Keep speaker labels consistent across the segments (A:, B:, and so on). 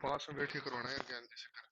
A: पास में बैठे करवाना है ज्ञान जैसे करता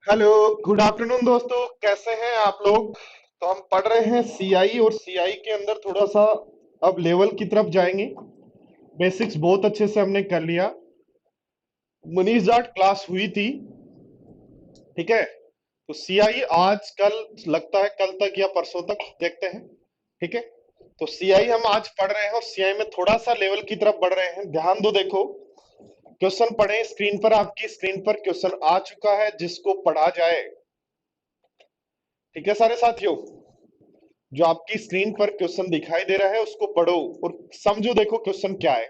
A: हेलो, गुड आफ्टरनून दोस्तों। कैसे हैं आप लोग? तो हम पढ़ रहे हैं सीआई, और सीआई के अंदर थोड़ा सा अब लेवल की तरफ जाएंगे। बेसिक्स बहुत अच्छे से हमने कर लिया। मनीष जाट क्लास हुई थी, ठीक है। तो सीआई आज कल, लगता है कल तक या परसों तक, देखते हैं, ठीक है। तो सीआई हम आज पढ़ रहे हैं, और सीआई में थोड़ा सा लेवल की तरफ बढ़ रहे हैं। ध्यान दो, देखो क्वेश्चन पढ़े। स्क्रीन पर, आपकी स्क्रीन पर क्वेश्चन आ चुका है, जिसको पढ़ा जाए, ठीक है सारे साथियों। जो आपकी स्क्रीन पर क्वेश्चन दिखाई दे रहा है उसको पढ़ो और समझो। देखो क्वेश्चन क्या है।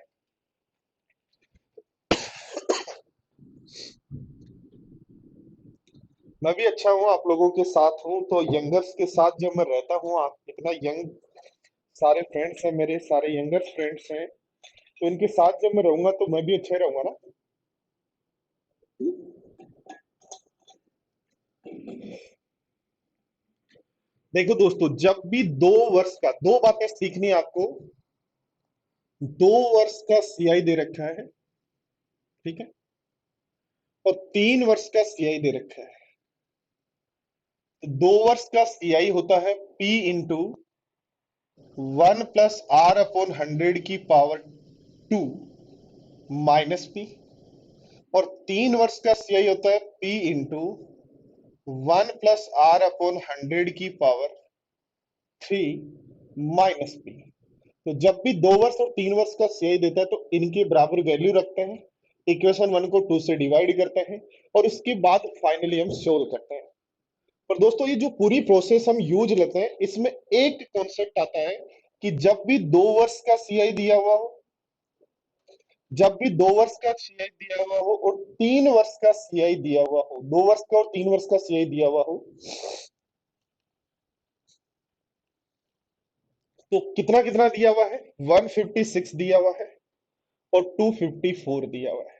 A: मैं भी अच्छा हूँ, आप लोगों के साथ हूँ। तो यंगर्स के साथ जब मैं रहता हूँ, आप इतना यंग, सारे फ्रेंड्स हैं मेरे, सारे यंगर्स फ्रेंड्स हैं, तो इनके साथ जब मैं रहूंगा तो मैं भी अच्छा ही रहूंगा ना। देखो दोस्तों, जब भी 2 वर्ष का, दो बातें सीखनी है आपको। 2 वर्ष का सीआई दे रखा है, ठीक है, और 3 वर्ष का सीआई दे रखा है। तो 2 वर्ष का सीआई होता है P इंटू 1 + R/100 की पावर 2 -P, और 3 वर्ष का सीआई होता है P इंटू 1 + R/100 की पावर 3 -P। तो जब भी 2 वर्ष और 3 वर्ष का सीआई देता है तो इनके बराबर वैल्यू रखते हैं, इक्वेशन 1 को 2 से डिवाइड करते हैं, और उसके बाद फाइनली हम सोल्व करते हैं। पर दोस्तों, ये जो पूरी प्रोसेस हम यूज लेते हैं, इसमें एक कॉन्सेप्ट आता है कि जब भी 2 वर्ष का सीआई दिया हुआ हो, जब भी 2 वर्ष का सीआई दिया हुआ हो और 3 वर्ष का सीआई दिया हुआ हो, 2 वर्ष का और 3 वर्ष का सीआई दिया हुआ हो, तो कितना कितना दिया हुआ है? 156 दिया हुआ है और 254 दिया हुआ है,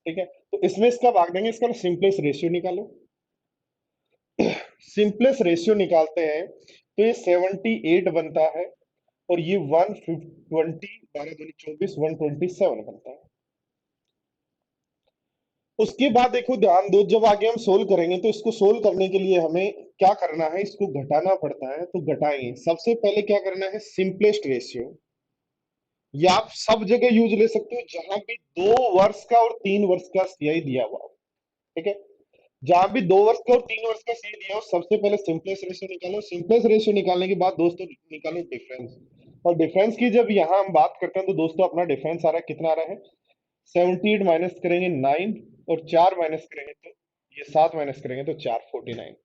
A: ठीक है। तो इसमें इसका भाग देंगे, इसका सिंपलेस्ट रेशियो निकालो। सिंपलेस्ट रेशियो निकालते हैं तो ये 78 बनता है, और ये 120, 12 दूनी 24, 127 बनता है। उसके बाद देखो, ध्यान दो, जब आगे हम सोल्व करेंगे तो इसको सोल्व करने के लिए हमें क्या करना है? इसको घटाना पड़ता है, तो घटाएंगे। सबसे पहले क्या करना है? Simplest ratio. या आप सब जगह यूज ले सकते हो जहां भी 2 वर्ष का और 3 वर्ष का सीआई दिया हुआ हो, ठीक है। जहां भी 2 वर्ष का और 3 वर्ष का सीआई दिया हो, सबसे पहले सिंपलेस्ट रेशियो निकालो। सिंपलेस्ट रेशियो निकालने के बाद दोस्तों निकालो डिफरेंस। और डिफरेंस की जब यहां हम बात करते हैं तो दोस्तों अपना डिफरेंस आ रहा है, कितना आ रहा है? 78 माइनस करेंगे 9, और 4 माइनस करेंगे तो ये 7 माइनस करेंगे तो 4, 49।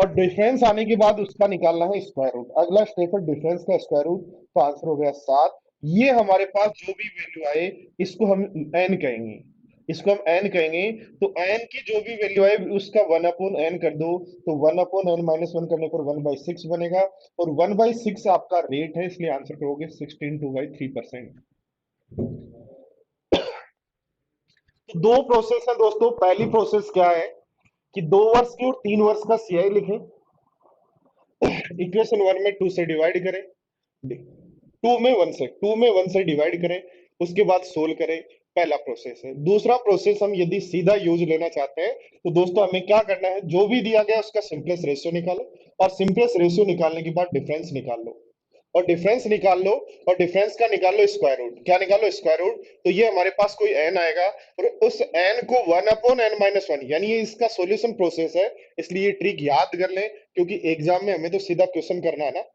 A: और डिफरेंस आने के बाद उसका निकालना है स्क्वायर रूट। अगला स्टेप है डिफरेंस का स्क्वायर रूट, तो आंसर हो गया 7। ये हमारे पास जो भी वैल्यू आए इसको हम एन कहेंगे, इसको हम एन कहेंगे। तो एन की जो भी वैल्यू आए उसका 1/n कर दो, तो 1/n-1 करने पर 1/6 बनेगा, और 1/6 आपका रेट है, इसलिए आंसर करोगे 16/3%। तो दो प्रोसेस है दोस्तों। पहली प्रोसेस क्या है कि 2 वर्ष की और 3 वर्ष का सीआई लिखें, इक्वेशन 1 में 2 से डिवाइड करें, 2 में 1 से डिवाइड करें, उसके बाद सोल्व करें। पहला प्रोसेस है। दूसरा प्रोसेस हम यदि सीधा यूज लेना चाहते हैं तो दोस्तों हमें क्या करना है, जो भी दिया गया उसका सिंपलेस्ट रेशियो निकालो, और सिंपलेस्ट रेशियो निकालने के बाद डिफरेंस निकाल लो, और डिफरेंस निकाल लो, और डिफरेंस का निकाल लो स्क्वायर रूट। क्या निकालो? Square root. तो ये हमारे पास कोई एन आएगा, और उस एन को 1/n-1, यानी ये इसका सॉल्यूशन प्रोसेस है। इसलिए ये ट्रिक याद कर लें, क्योंकि एग्जाम में हमें तो सीधा क्वेश्चन करना है ना।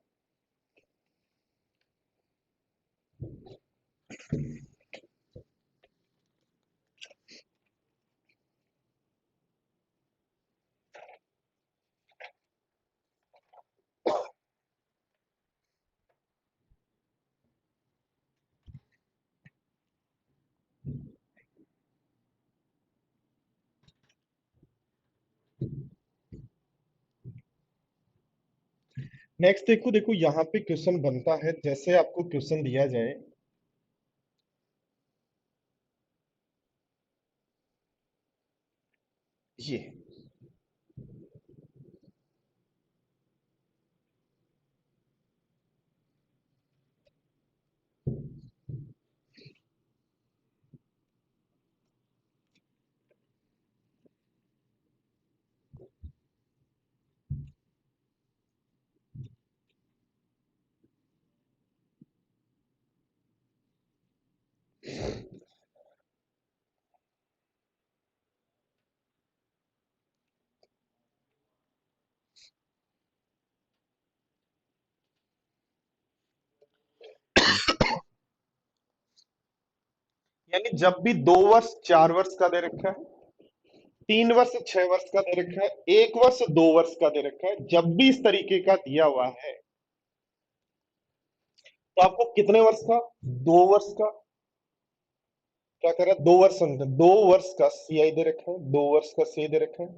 A: नेक्स्ट देखो, देखो यहाँ पे क्वेश्चन बनता है, जैसे आपको क्वेश्चन दिया जाए, ये यानी जब भी 2 वर्ष 4 वर्ष का दे रखा है, 3 वर्ष 6 वर्ष का दे रखा है, 1 वर्ष 2 वर्ष का दे रखा है, जब भी इस तरीके का दिया हुआ है, तो आपको कितने वर्ष का? 2 वर्ष का क्या कर रहा है? 2 वर्ष समझे, 2 वर्ष का सीआई दे रखा है, 2 वर्ष का सीआई दे रखा है,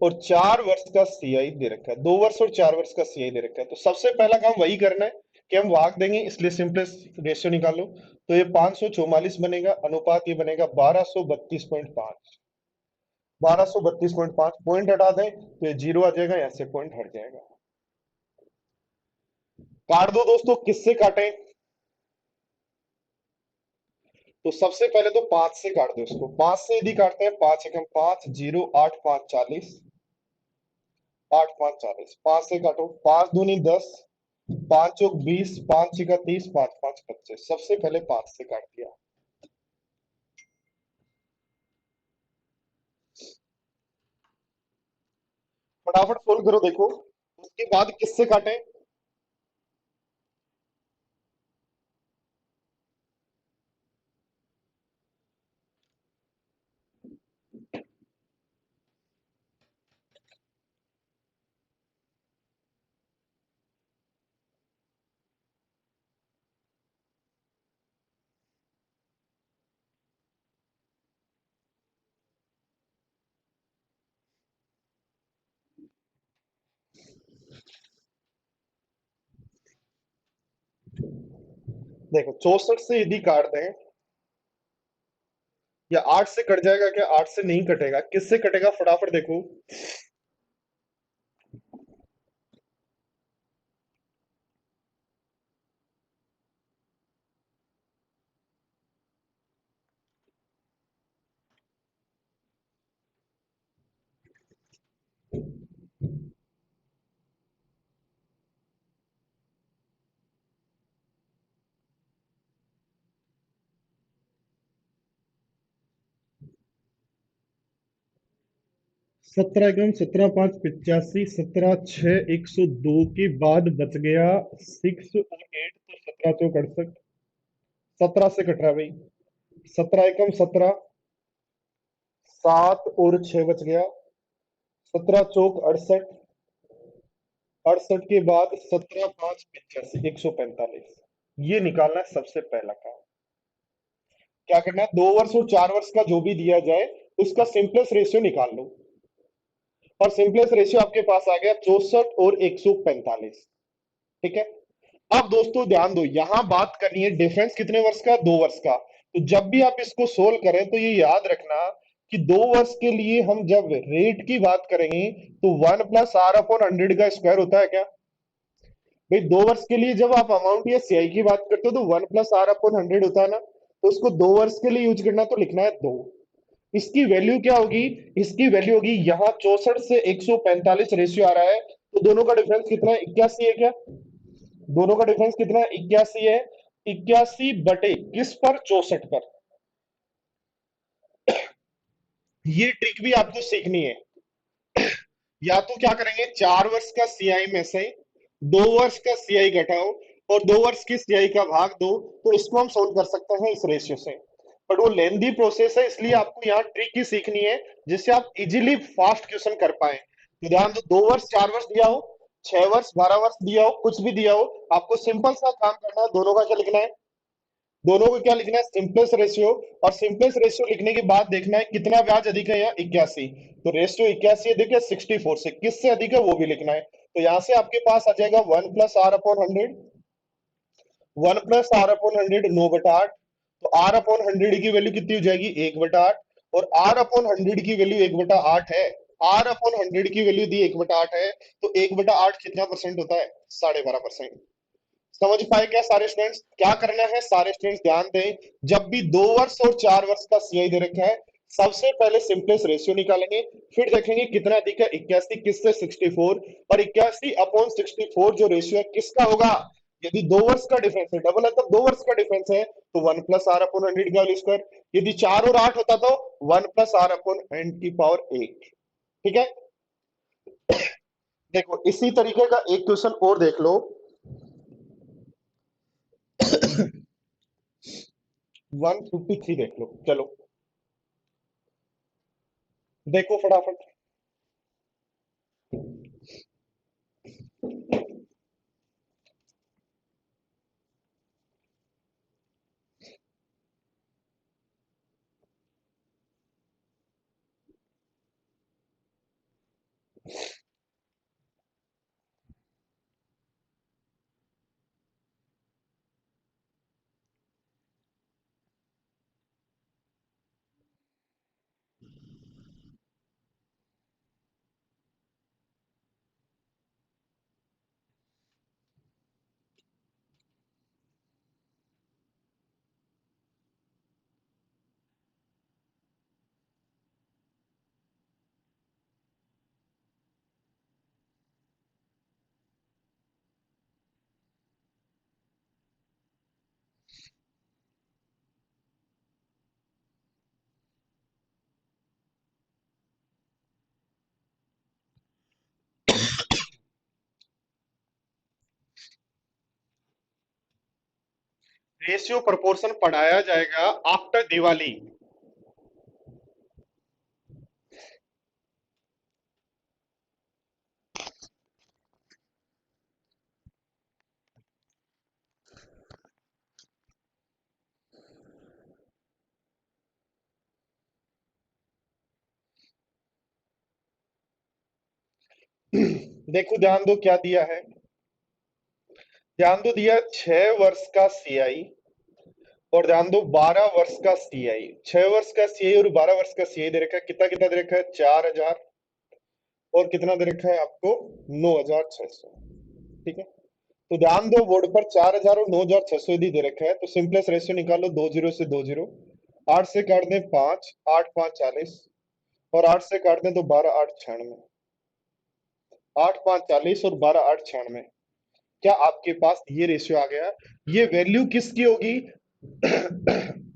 A: और 4 वर्ष का सीआई दे रखा है। 2 वर्ष और 4 वर्ष का सीआई दे रखा है। तो सबसे पहला काम वही करना है कि हम भाग देंगे, इसलिए सिंपलेस्ट रेशियो निकालो। तो ये 544 बनेगा, अनुपात ये बनेगा 1232.5। 1232.5 पॉइंट हटा दें तो ये जीरो आ जाएगा, यहाँ से पॉइंट हट जाएगा। काट दो दोस्तों, किससे काटें? तो सबसे पहले तो 5 से काट दो इसको। 5 से यदि काटते हैं, 5 एकम 5, 0, 8, 5, 40, 8, 5, 40, 5 से काटो, 5 दूनी 10, 5 चौक 20, 5 छिका 30, 5 5 25। सबसे पहले 5 से काट दिया। फटाफट सोल्व करो, देखो उसके बाद किससे काटें। देखो 64 से यदि काट दें, या 8 से कट जाएगा क्या? 8 से नहीं कटेगा, किससे कटेगा? फटाफट देखो। 17 एकम 17, 5, 85, 17 6 102 के बाद बच गया 6 और 8, तो 17 चौक 68। 17 से कट रहा है भाई। 17 एकम 17, 7 और 6 बच गया, 17 चौक 68, 68 के बाद 17 5 85 145, ये निकालना है सबसे पहला काम। क्या करना है, 2 वर्ष और 4 वर्ष का जो भी दिया जाए उसका सिंपलेस्ट रेशियो निकाल लो, और सिंपलेस्ट रेशियो आपके पास आ गया 64 और 145। ठीक है। अब दोस्तों ध्यान दो, यहां बात करनी है डिफरेंस कितने वर्ष का, 2 वर्ष का। तो जब भी आप इसको सोल्व करें तो ये याद रखना कि 2 वर्ष के लिए हम जब रेट की बात करेंगे तो 1+r/100 का स्क्वायर होता है क्या भाई। 2 वर्ष के लिए जब आप अमाउंट या सीआई की बात करते हो तो 1+r/100 होता है ना, तो उसको 2 वर्ष के लिए यूज करना, तो लिखना है 2। इसकी वैल्यू क्या होगी, इसकी वैल्यू होगी यहाँ 64 से 145 रेशियो आ रहा है, तो दोनों का डिफरेंस कितना है, 81 है क्या। दोनों का डिफरेंस कितना है, 81 है। 81 बटे किस पर, 64 पर। ये ट्रिक भी आपको सीखनी है। या तो क्या करेंगे, 4 वर्ष का सीआई में से 2 वर्ष का सीआई घटाओ और 2 वर्ष की सीआई का भाग दो, तो इसको हम सोल्व कर सकते हैं इस रेशियो से। बट वो लेंदी प्रोसेस है, इसलिए आपको यहाँ ट्रिक ही सीखनी है जिससे आप इजीली फास्ट क्वेश्चन कर पाए। तो ध्यान दो, 2 वर्ष 4 वर्ष दिया हो, 6 वर्ष 12 वर्ष दिया हो, कुछ भी दिया हो, आपको सिंपल सा काम करना है, दोनों का क्या लिखना है, दोनों को क्या लिखना है, सिंपलेस्ट रेशियो। और सिंपलेस्ट रेशियो लिखने के बाद देखना है कितना ब्याज अधिक है, यहाँ 81, तो रेशियो 81 है, देखिए 64 से किससे अधिक है वो भी लिखना है। तो यहाँ से आपके पास आ जाएगा 1+r/100, 1+r/100 9/8। तो r/100 की वैल्यू कितनी हो जाएगी, 1/8। और r/100 की वैल्यू 1/8 है, r/100 की वैल्यू दी 1/8 है, तो 1/8 कितना परसेंट होता है, 12.5%। समझ पाए क्या सारे स्टूडेंट्स, क्या करना है सारे स्टूडेंट्स ध्यान दें। जब भी 2 वर्ष और 4 वर्ष का सीआई दे रखा है, सबसे पहले सिंपलेस्ट रेशियो निकालेंगे, फिर देखेंगे कितना अधिक है, 81 किससे, 64। और 81/64 जो रेशियो है किसका होगा, यदि 2 वर्ष का डिफरेंस है, डबल है, तब 2 वर्ष का डिफरेंस है तो 1+r/100 का होल स्क्वायर। यदि 4 और 8 होता तो 1+r/n⁸8। ठीक है। देखो इसी तरीके का एक क्वेश्चन और देख लो। 153 देख लो, चलो देखो फटाफट। रेशियो प्रोपोर्शन पढ़ाया जाएगा आफ्टर दिवाली। देखो ध्यान दो क्या दिया है, ध्यान दो दिया 6 वर्ष का सीआई, और ध्यान दो 12 वर्ष का सीआई। 6 वर्ष का सीआई और 12 वर्ष का सीआई दे रखा है, कितना कितना दे रखा है, 4000, और कितना दे रखा है आपको, 9600। ठीक है। तो ध्यान दो बोर्ड पर 4000 और 9600 यदि दे रखा है तो सिंपलेस्ट रेशियो निकालो, 20 से 20, 8 से काट दें 5, 8 5 40, और 8 से काट दें तो 12 8 96, 8 5 40 और 12 8 96। क्या आपके पास ये रेशियो आ गया, ये वैल्यू किसकी होगी,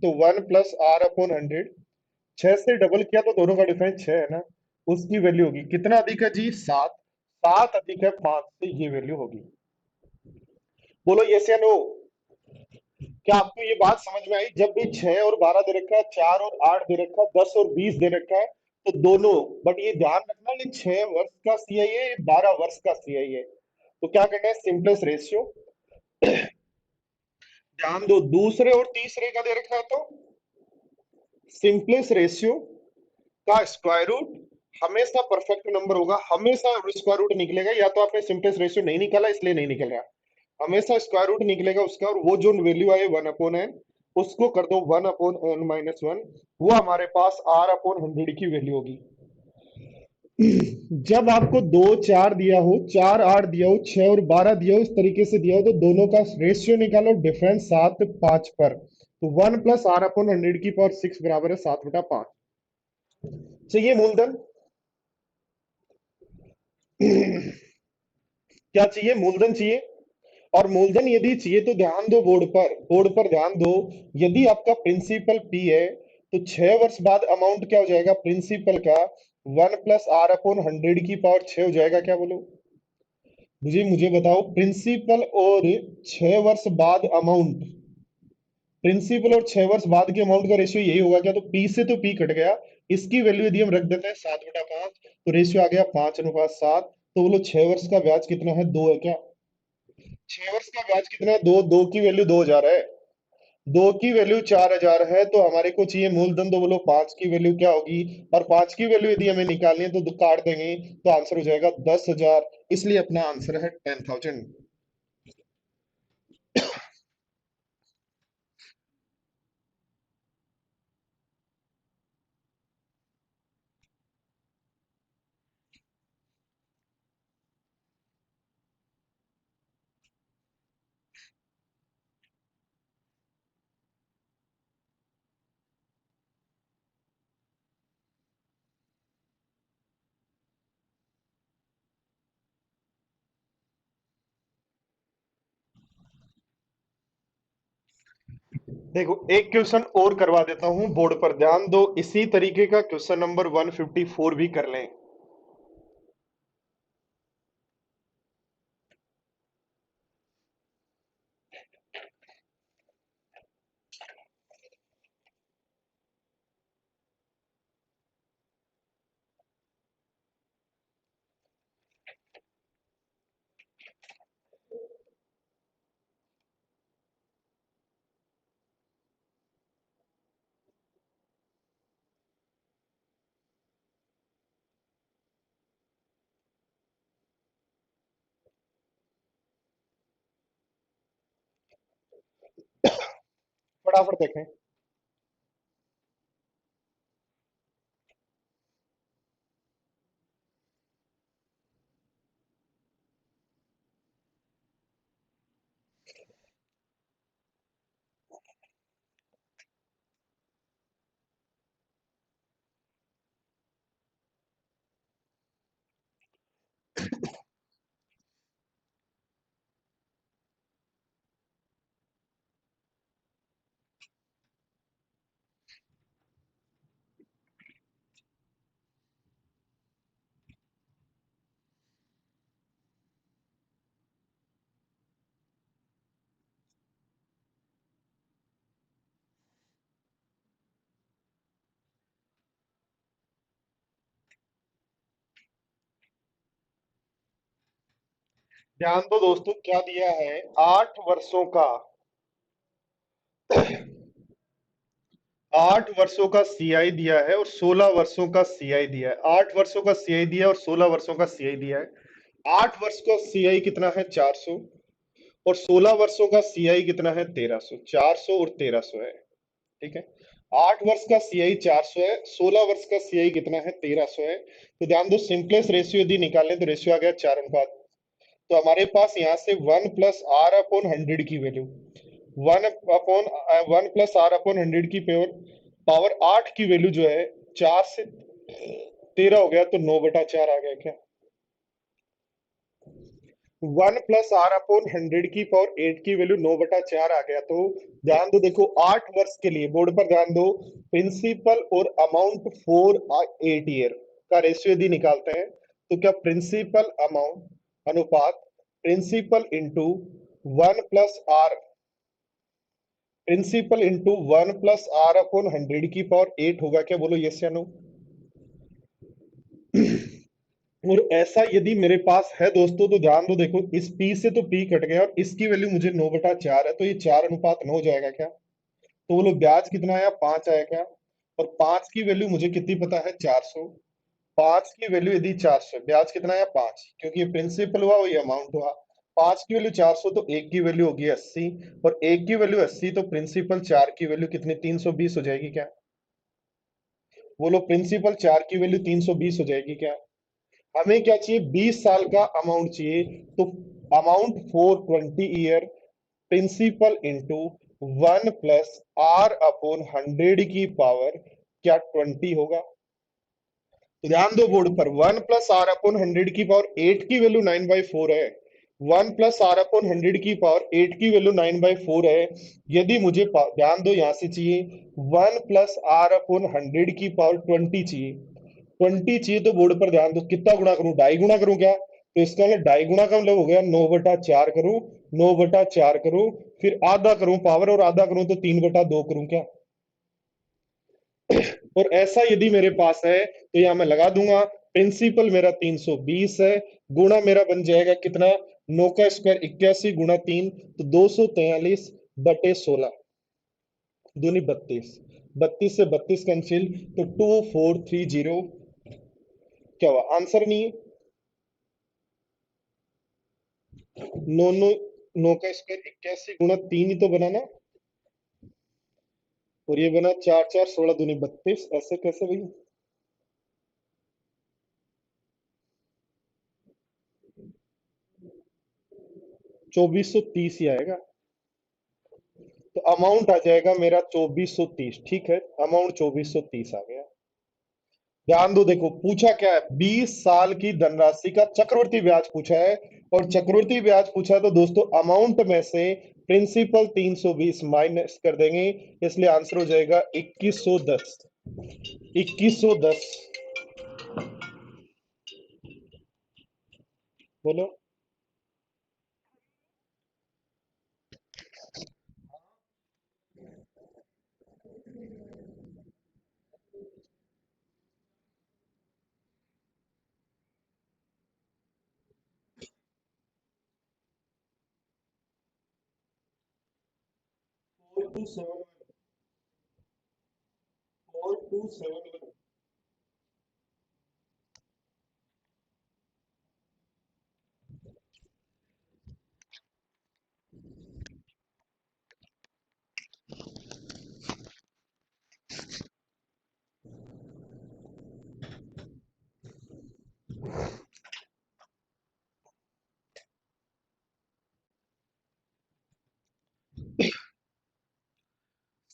A: तो 1+r/100, 6 से डबल किया तो दोनों का डिफरेंस 6 है ना, उसकी वैल्यू होगी कितना अधिक है जी, 7। 7 अधिक है 5 से, ये वैल्यू होगी। बोलो यस या नो। क्या आपको ये बात समझ में आई, जब भी 6 और 12 दे रखा है, 4 और 8 दे रखा है, 10 और 20 दे रखा है, तो दोनों, बट ये ध्यान रखना ये 6 वर्ष का सीआई है, ये 12 वर्ष का सीआई है। तो क्या करना है, सिंपलेस्ट रेशियो। ध्यान दो, दूसरे और तीसरे का दे रखा है तो सिंपलेस्ट रेशियो का स्क्वायर रूट हमेशा परफेक्ट नंबर होगा, हमेशा स्क्वायर रूट निकलेगा। या तो आपने सिंपलेस्ट रेशियो नहीं निकाला इसलिए नहीं निकल रहा, हमेशा स्क्वायर रूट निकलेगा उसका, और वो जो वैल्यू आए 1/n उसको कर दो 1/n-1, वो हमारे पास R/100 की वैल्यू होगी। जब आपको 2 4 दिया हो, 4 8 दिया हो, 6 और 12 दिया हो, इस तरीके से दिया हो, तो दोनों का रेशियो निकालो, डिफरेंस 7 5 पर, तो 1 + R/100 की पावर 6 बराबर है 7/5। चाहिए मूलधन? क्या चाहिए, मूलधन चाहिए। और मूलधन यदि चाहिए तो ध्यान दो, बोर्ड पर ध्यान दो। यदि आपका प्रिंसिपल P है तो 6 वर्ष बाद अमाउंट क्या हो जाएगा प्रिंसिपल का, 1 + R/100 की पावर 6 हो जाएगा। क्या बोलो, मुझे बताओ, प्रिंसिपल और 6 वर्ष बाद अमाउंट, प्रिंसिपल और 6 वर्ष बाद के अमाउंट का रेशियो यही होगा क्या, तो P से तो P कट गया, इसकी वैल्यू यदि हम रख देते हैं 7/5, तो रेशियो आ गया 5:7। तो बोलो 6 वर्ष का ब्याज कितना है, 2 है क्या? 6 वर्ष का ब्याज कितना है, 2, 2 की वैल्यू 2,000 है, 2 की वैल्यू 4,000 है, तो हमारे को चाहिए मूलधन, तो बोलो 5 की वैल्यू क्या होगी, और 5 की वैल्यू यदि हमें निकालनी है तो काट देंगे, तो आंसर हो जाएगा 10,000, इसलिए अपना आंसर है 10,000। देखो एक क्वेश्चन और करवा देता हूं, बोर्ड पर ध्यान दो, इसी तरीके का क्वेश्चन नंबर 154 भी कर लें। फटाफट देखें। ध्यान दो दोस्तों, क्या दिया है, 8 वर्षों का, 8 वर्षों का सीआई दिया है और 16 वर्षों का सीआई दिया है। 8 वर्षों का सीआई दिया है और 16 वर्षों का सीआई दिया है। 8 वर्ष का सीआई कितना है, 400, और 16 वर्षों का सीआई कितना है, 1300। 400 और 1300 है, ठीक है। 8 वर्ष का सीआई 400 है, 16 वर्ष का सीआई कितना है, 1300 है। तो ध्यान दो, सिंपलेस्ट रेशियो यदि निकालें तो रेशियो आ गया 4:5। तो हमारे पास यहाँ से 1 + R/100 की वैल्यू, 1 + R/100 की पावर 8 की वैल्यू जो है, 4 से 13 हो गया, तो 9/4 आ गया क्या। 1 + R/100 की पावर 8 की वैल्यू 9/4 आ गया। तो ध्यान दो, देखो 8 वर्ष के लिए, बोर्ड पर ध्यान दो, प्रिंसिपल और अमाउंट फॉर 8 ईयर का रेशियो यदि निकालते हैं, तो क्या प्रिंसिपल अमाउंट अनुपात principal into 1 + R, principal into 1 + R/100 की पावर 8 होगा क्या, बोलो यस या नो। और ऐसा यदि मेरे पास है दोस्तों, तो ध्यान दो, देखो इस P से तो P कट गया और इसकी वैल्यू मुझे 9/4 है, तो ये 4:9 हो जाएगा क्या? तो बोलो ब्याज कितना आया, 5 आया क्या? और 5 की वैल्यू मुझे कितनी पता है, 400। 5 की वैल्यू यदि 400, ब्याज कितना आया, 5, क्योंकि ये प्रिंसिपल हुआ वही अमाउंट हुआ। 5 की वैल्यू 400, तो एक की वैल्यू होगी 80, और एक की वैल्यू 80, तो प्रिंसिपल 4 की वैल्यू कितनी, 320 हो जाएगी क्या? बोलो प्रिंसिपल 4 की वैल्यू 320 हो जाएगी क्या? हमें क्या चाहिए, 20 साल का अमाउंट चाहिए। तो amount for 20 year, principal into 1 + r/100 की पावर क्या 20 होगा? तो ध्यान दो बोर्ड पर, 1 + r/100 की पावर 8 की वैल्यू 9/4 है। 1 + r/100 की पावर 8 की वैल्यू 9/4 है। यदि मुझे ध्यान दो यहां से चाहिए 1 + r/100 की पावर 20 चाहिए। 20 चाहिए तो बोर्ड पर ध्यान दो, कितना गुणा करूं, ढाई गुणा करूं क्या? तो इसका मतलब ढाई गुणा का मतलब हो गया 9/4 करूं। 9/4 करूं, फिर आधा करूं पावर, और आधा करूं तो 3/2 करूं क्या? और ऐसा यदि मेरे पास है तो यहां मैं लगा दूंगा, प्रिंसिपल मेरा 320 है, गुणा मेरा बन जाएगा कितना, 9 का स्क्वायर 81 गुणा 3, तो 243/16, दूनी 32, 32 से 32 कैंसिल, तो 2430। क्या हुआ, आंसर नहीं है? नौ नौ, 9 का स्क्वायर 81 गुणा 3 ही तो बना ना, और ये बना 4 4 16 दूनी 32, ऐसे कैसे भाई? 2430 ही आएगा। तो अमाउंट आ जाएगा मेरा 2430, ठीक है, अमाउंट 2430 आ गया। ध्यान दो, देखो पूछा क्या है, 20 साल की धनराशि का चक्रवृद्धि ब्याज पूछा है। और चक्रवृद्धि ब्याज पूछा है तो दोस्तों अमाउंट में से प्रिंसिपल 320 माइनस कर देंगे, इसलिए आंसर हो जाएगा 2110। 2110। बोलो। Four two seven 4271।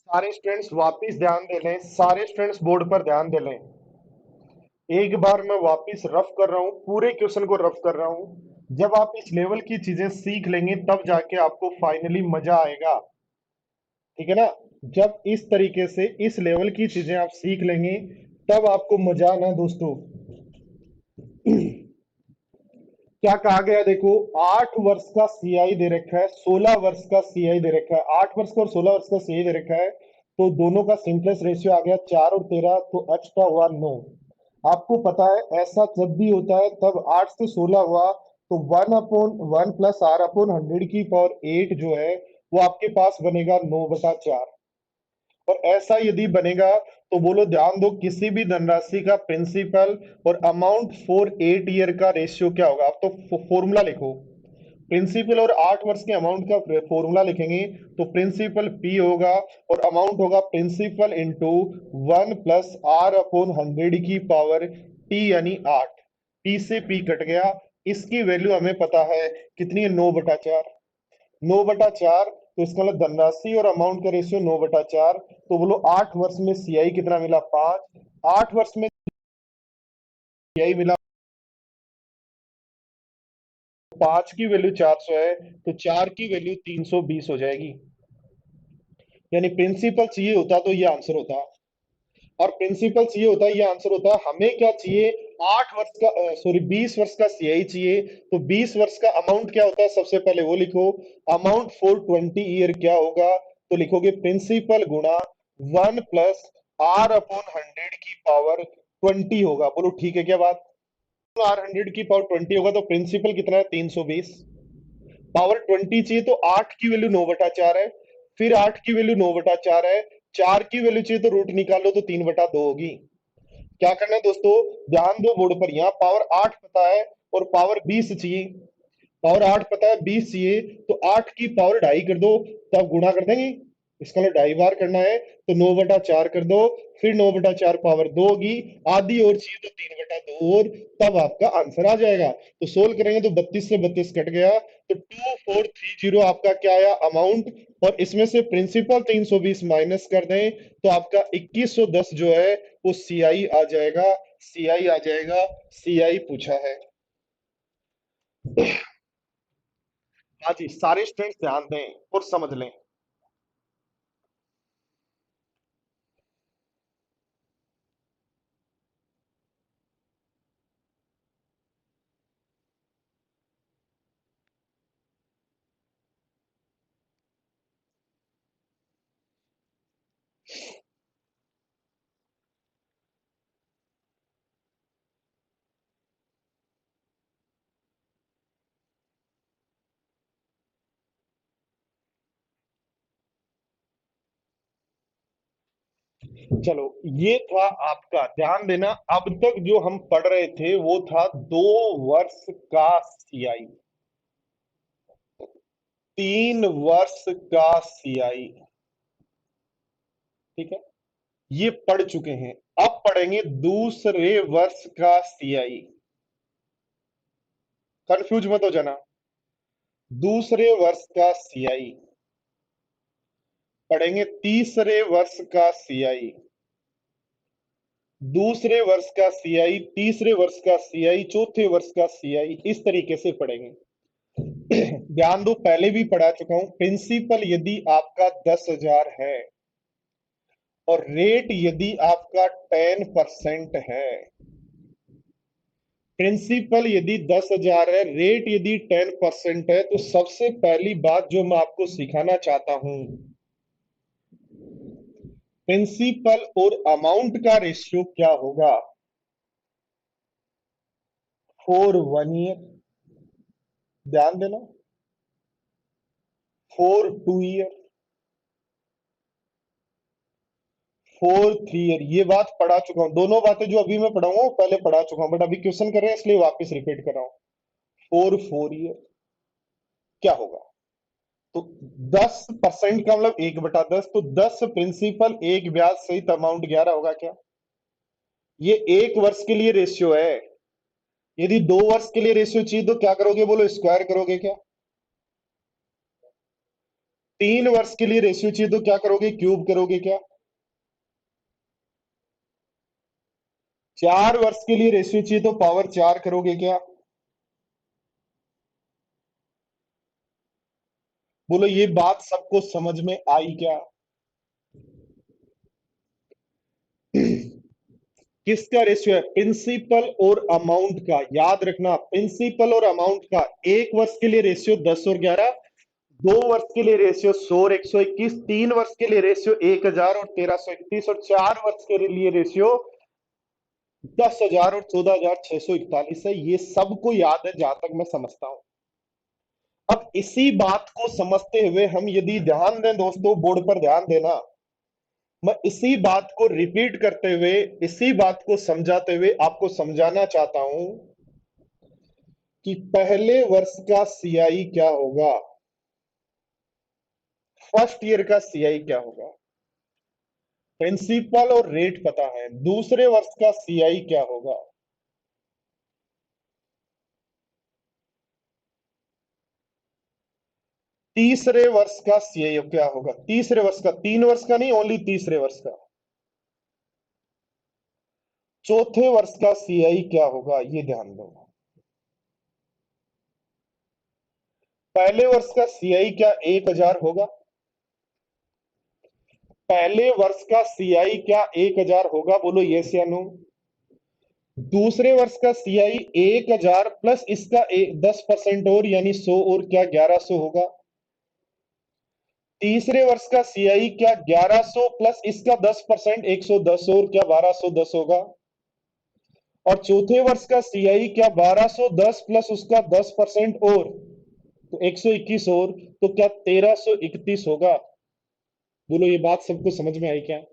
A: सारे स्टूडेंट्स वापस ध्यान दे लें, सारे स्टूडेंट्स बोर्ड पर ध्यान दे लें। एक बार मैं वापस रफ कर रहा हूं, पूरे क्वेश्चन को रफ कर रहा हूं। जब आप इस लेवल की चीजें सीख लेंगे तब जाके आपको फाइनली मजा आएगा, ठीक है ना? जब इस तरीके से इस लेवल की चीजें आप सीख लेंगे तब आपको मजा आना दोस्तों। क्या कहा गया, देखो 8 वर्ष का सीआई दे रखा है, 16 वर्ष का सीआई दे रखा है, 8 वर्ष का और 16 वर्ष का सीआई दे रखा है। तो दोनों का सिंपलेस्ट रेशियो आ गया 4 और 13, तो एक्स्ट्रा हुआ 9। आपको पता है ऐसा जब भी होता है तब 8 से 16 हुआ, तो 1/1 + r/100 की पावर 8 जो है वो आपके पास बनेगा 9/4। और ऐसा यदि बनेगा तो बोलो, ध्यान दो, किसी भी धनराशि का प्रिंसिपल और अमाउंट फॉर 8 ईयर का रेशियो क्या होगा? आप तो फॉर्मूला लिखो, प्रिंसिपल और 8 वर्ष के अमाउंट का फॉर्मूला लिखेंगे, तो प्रिंसिपल पी होगा और अमाउंट होगा प्रिंसिपल इंटू 1 + r/100 की पावर टी, यानी 8। पी से पी कट गया, इसकी वैल्यू हमें पता है कितनी है, 9/4। 9/4, तो इसका मतलब धनराशि और अमाउंट का रेशियो 9/4। तो बोलो 8 वर्ष में सीआई कितना मिला, 5। 8 वर्ष में सीआई मिला 5 की वैल्यू 400 है, तो 4 की वैल्यू 320 हो जाएगी। यानी प्रिंसिपल चाहिए होता तो ये आंसर होता, और प्रिंसिपल चाहिए होता ये आंसर होता। हमें क्या चाहिए, 8 वर्ष का, सॉरी 20 वर्ष का सीआई चाहिए। तो 20 वर्ष का अमाउंट क्या होता है, सबसे पहले वो लिखो, अमाउंट फॉर 20 ईयर क्या होगा? तो लिखोगे प्रिंसिपल गुणा 1 + r/100 की पावर 20 होगा। बोलो ठीक है क्या बात? R100 की पावर 20 होगा तो प्रिंसिपल कितना है 320। पावर 20 चाहिए तो 8 की वैल्यू 9/4 है, फिर 8 की वैल्यू 9/4 है, 4 की वैल्यू चाहिए तो रूट निकालो तो 3/2 होगी। क्या करना है दोस्तों, ध्यान दो बोर्ड पर, यहाँ पावर 8 पता है और पावर 20 चाहिए। पावर 8 पता है 20 चाहिए, तो 8 की पावर 2.5 कर दो, तो आप गुणा कर देंगे। इसका मतलब 2.5 बार करना है तो 9/4 कर दो, फिर 9/4 पावर 2 होगी, आधी और चाहिए तो 3/2 और, तब आपका आंसर आ जाएगा। तो सोल्व करेंगे तो 32 से 32 कट गया, तो 2430 आपका क्या आया अमाउंट, और इसमें से प्रिंसिपल 320 माइनस कर दें तो आपका 2110 जो है वो सीआई आ जाएगा। सीआई आ जाएगा, सीआई पूछा है। हाँ जी, सारे स्टूडेंट्स ध्यान दें और समझ लें। चलो, ये था आपका, ध्यान देना, अब तक जो हम पढ़ रहे थे वो था 2 वर्ष का सीआई, 3 वर्ष का सीआई, ठीक है, ये पढ़ चुके हैं। अब पढ़ेंगे दूसरे वर्ष का सीआई। कंफ्यूज मत हो जाना। दूसरे वर्ष का सीआई पढ़ेंगे, तीसरे वर्ष का सीआई, दूसरे वर्ष का सीआई, तीसरे वर्ष का सीआई, चौथे वर्ष का सीआई, इस तरीके से पढ़ेंगे। ध्यान दो, पहले भी पढ़ा चुका हूं, प्रिंसिपल यदि आपका 10,000 है और रेट यदि आपका 10% है, प्रिंसिपल यदि 10,000 है, रेट यदि 10% है, तो सबसे पहली बात जो मैं आपको सिखाना चाहता हूं, प्रिंसिपल और अमाउंट का रेशियो क्या होगा फॉर 1 ईयर, ध्यान देना, फॉर 2 ईयर, फॉर 3 ईयर, ये बात पढ़ा चुका हूं। दोनों बातें जो अभी मैं पढ़ाऊंगा वो पहले पढ़ा चुका हूं, बट अभी क्वेश्चन कर रहे हैं इसलिए वापस रिपीट कर रहा हूं। फॉर 4 ईयर क्या होगा, तो 10% का मतलब 1/10, तो 10 प्रिंसिपल, एक ब्याज सहित अमाउंट 11 होगा क्या। ये 1 वर्ष के लिए रेशियो है। यदि 2 वर्ष के लिए रेशियो चाहिए तो क्या करोगे, बोलो स्क्वायर करोगे क्या। 3 वर्ष के लिए रेशियो चाहिए तो क्या करोगे, क्यूब करोगे क्या। 4 वर्ष के लिए रेशियो चाहिए तो पावर 4 करोगे क्या। बोलो ये बात सबको समझ में आई क्या। किसका रेशियो है, प्रिंसिपल और अमाउंट का, याद रखना, प्रिंसिपल और अमाउंट का। 1 वर्ष के लिए रेशियो 10 और 11, 2 वर्ष के लिए रेशियो 100 और 121, 3 वर्ष के लिए रेशियो 1000 और 1331, और 4 वर्ष के लिए रेशियो 10,000 और 14,641 है। ये सबको याद है जहां तक मैं समझता हूं। अब इसी बात को समझते हुए हम यदि ध्यान दें दोस्तों, बोर्ड पर ध्यान देना, मैं इसी बात को रिपीट करते हुए, इसी बात को समझाते हुए आपको समझाना चाहता हूं कि पहले वर्ष का सीआई क्या होगा, फर्स्ट ईयर का सीआई क्या होगा। प्रिंसिपल और रेट पता है, दूसरे वर्ष का सीआई क्या होगा, तीसरे वर्ष का सीआई क्या होगा, तीसरे वर्ष का, 3 वर्ष का नहीं, ओनली तीसरे वर्ष का, चौथे वर्ष का सीआई क्या होगा, ये ध्यान दो। पहले वर्ष का सीआई क्या 1,000 होगा, पहले वर्ष का सीआई क्या 1,000 होगा, बोलो यस या नो। दूसरे वर्ष का सीआई 1,000 प्लस इसका 10% और यानी 100 और क्या 1,100 होगा। तीसरे वर्ष का सीआई क्या 1,100 प्लस इसका 10% 110 और क्या 1,210 होगा। और चौथे वर्ष का सीआई क्या 1210 प्लस उसका 10% और, तो 121 और, तो क्या 1331 होगा? बोलो ये बात सबको समझ में आई क्या?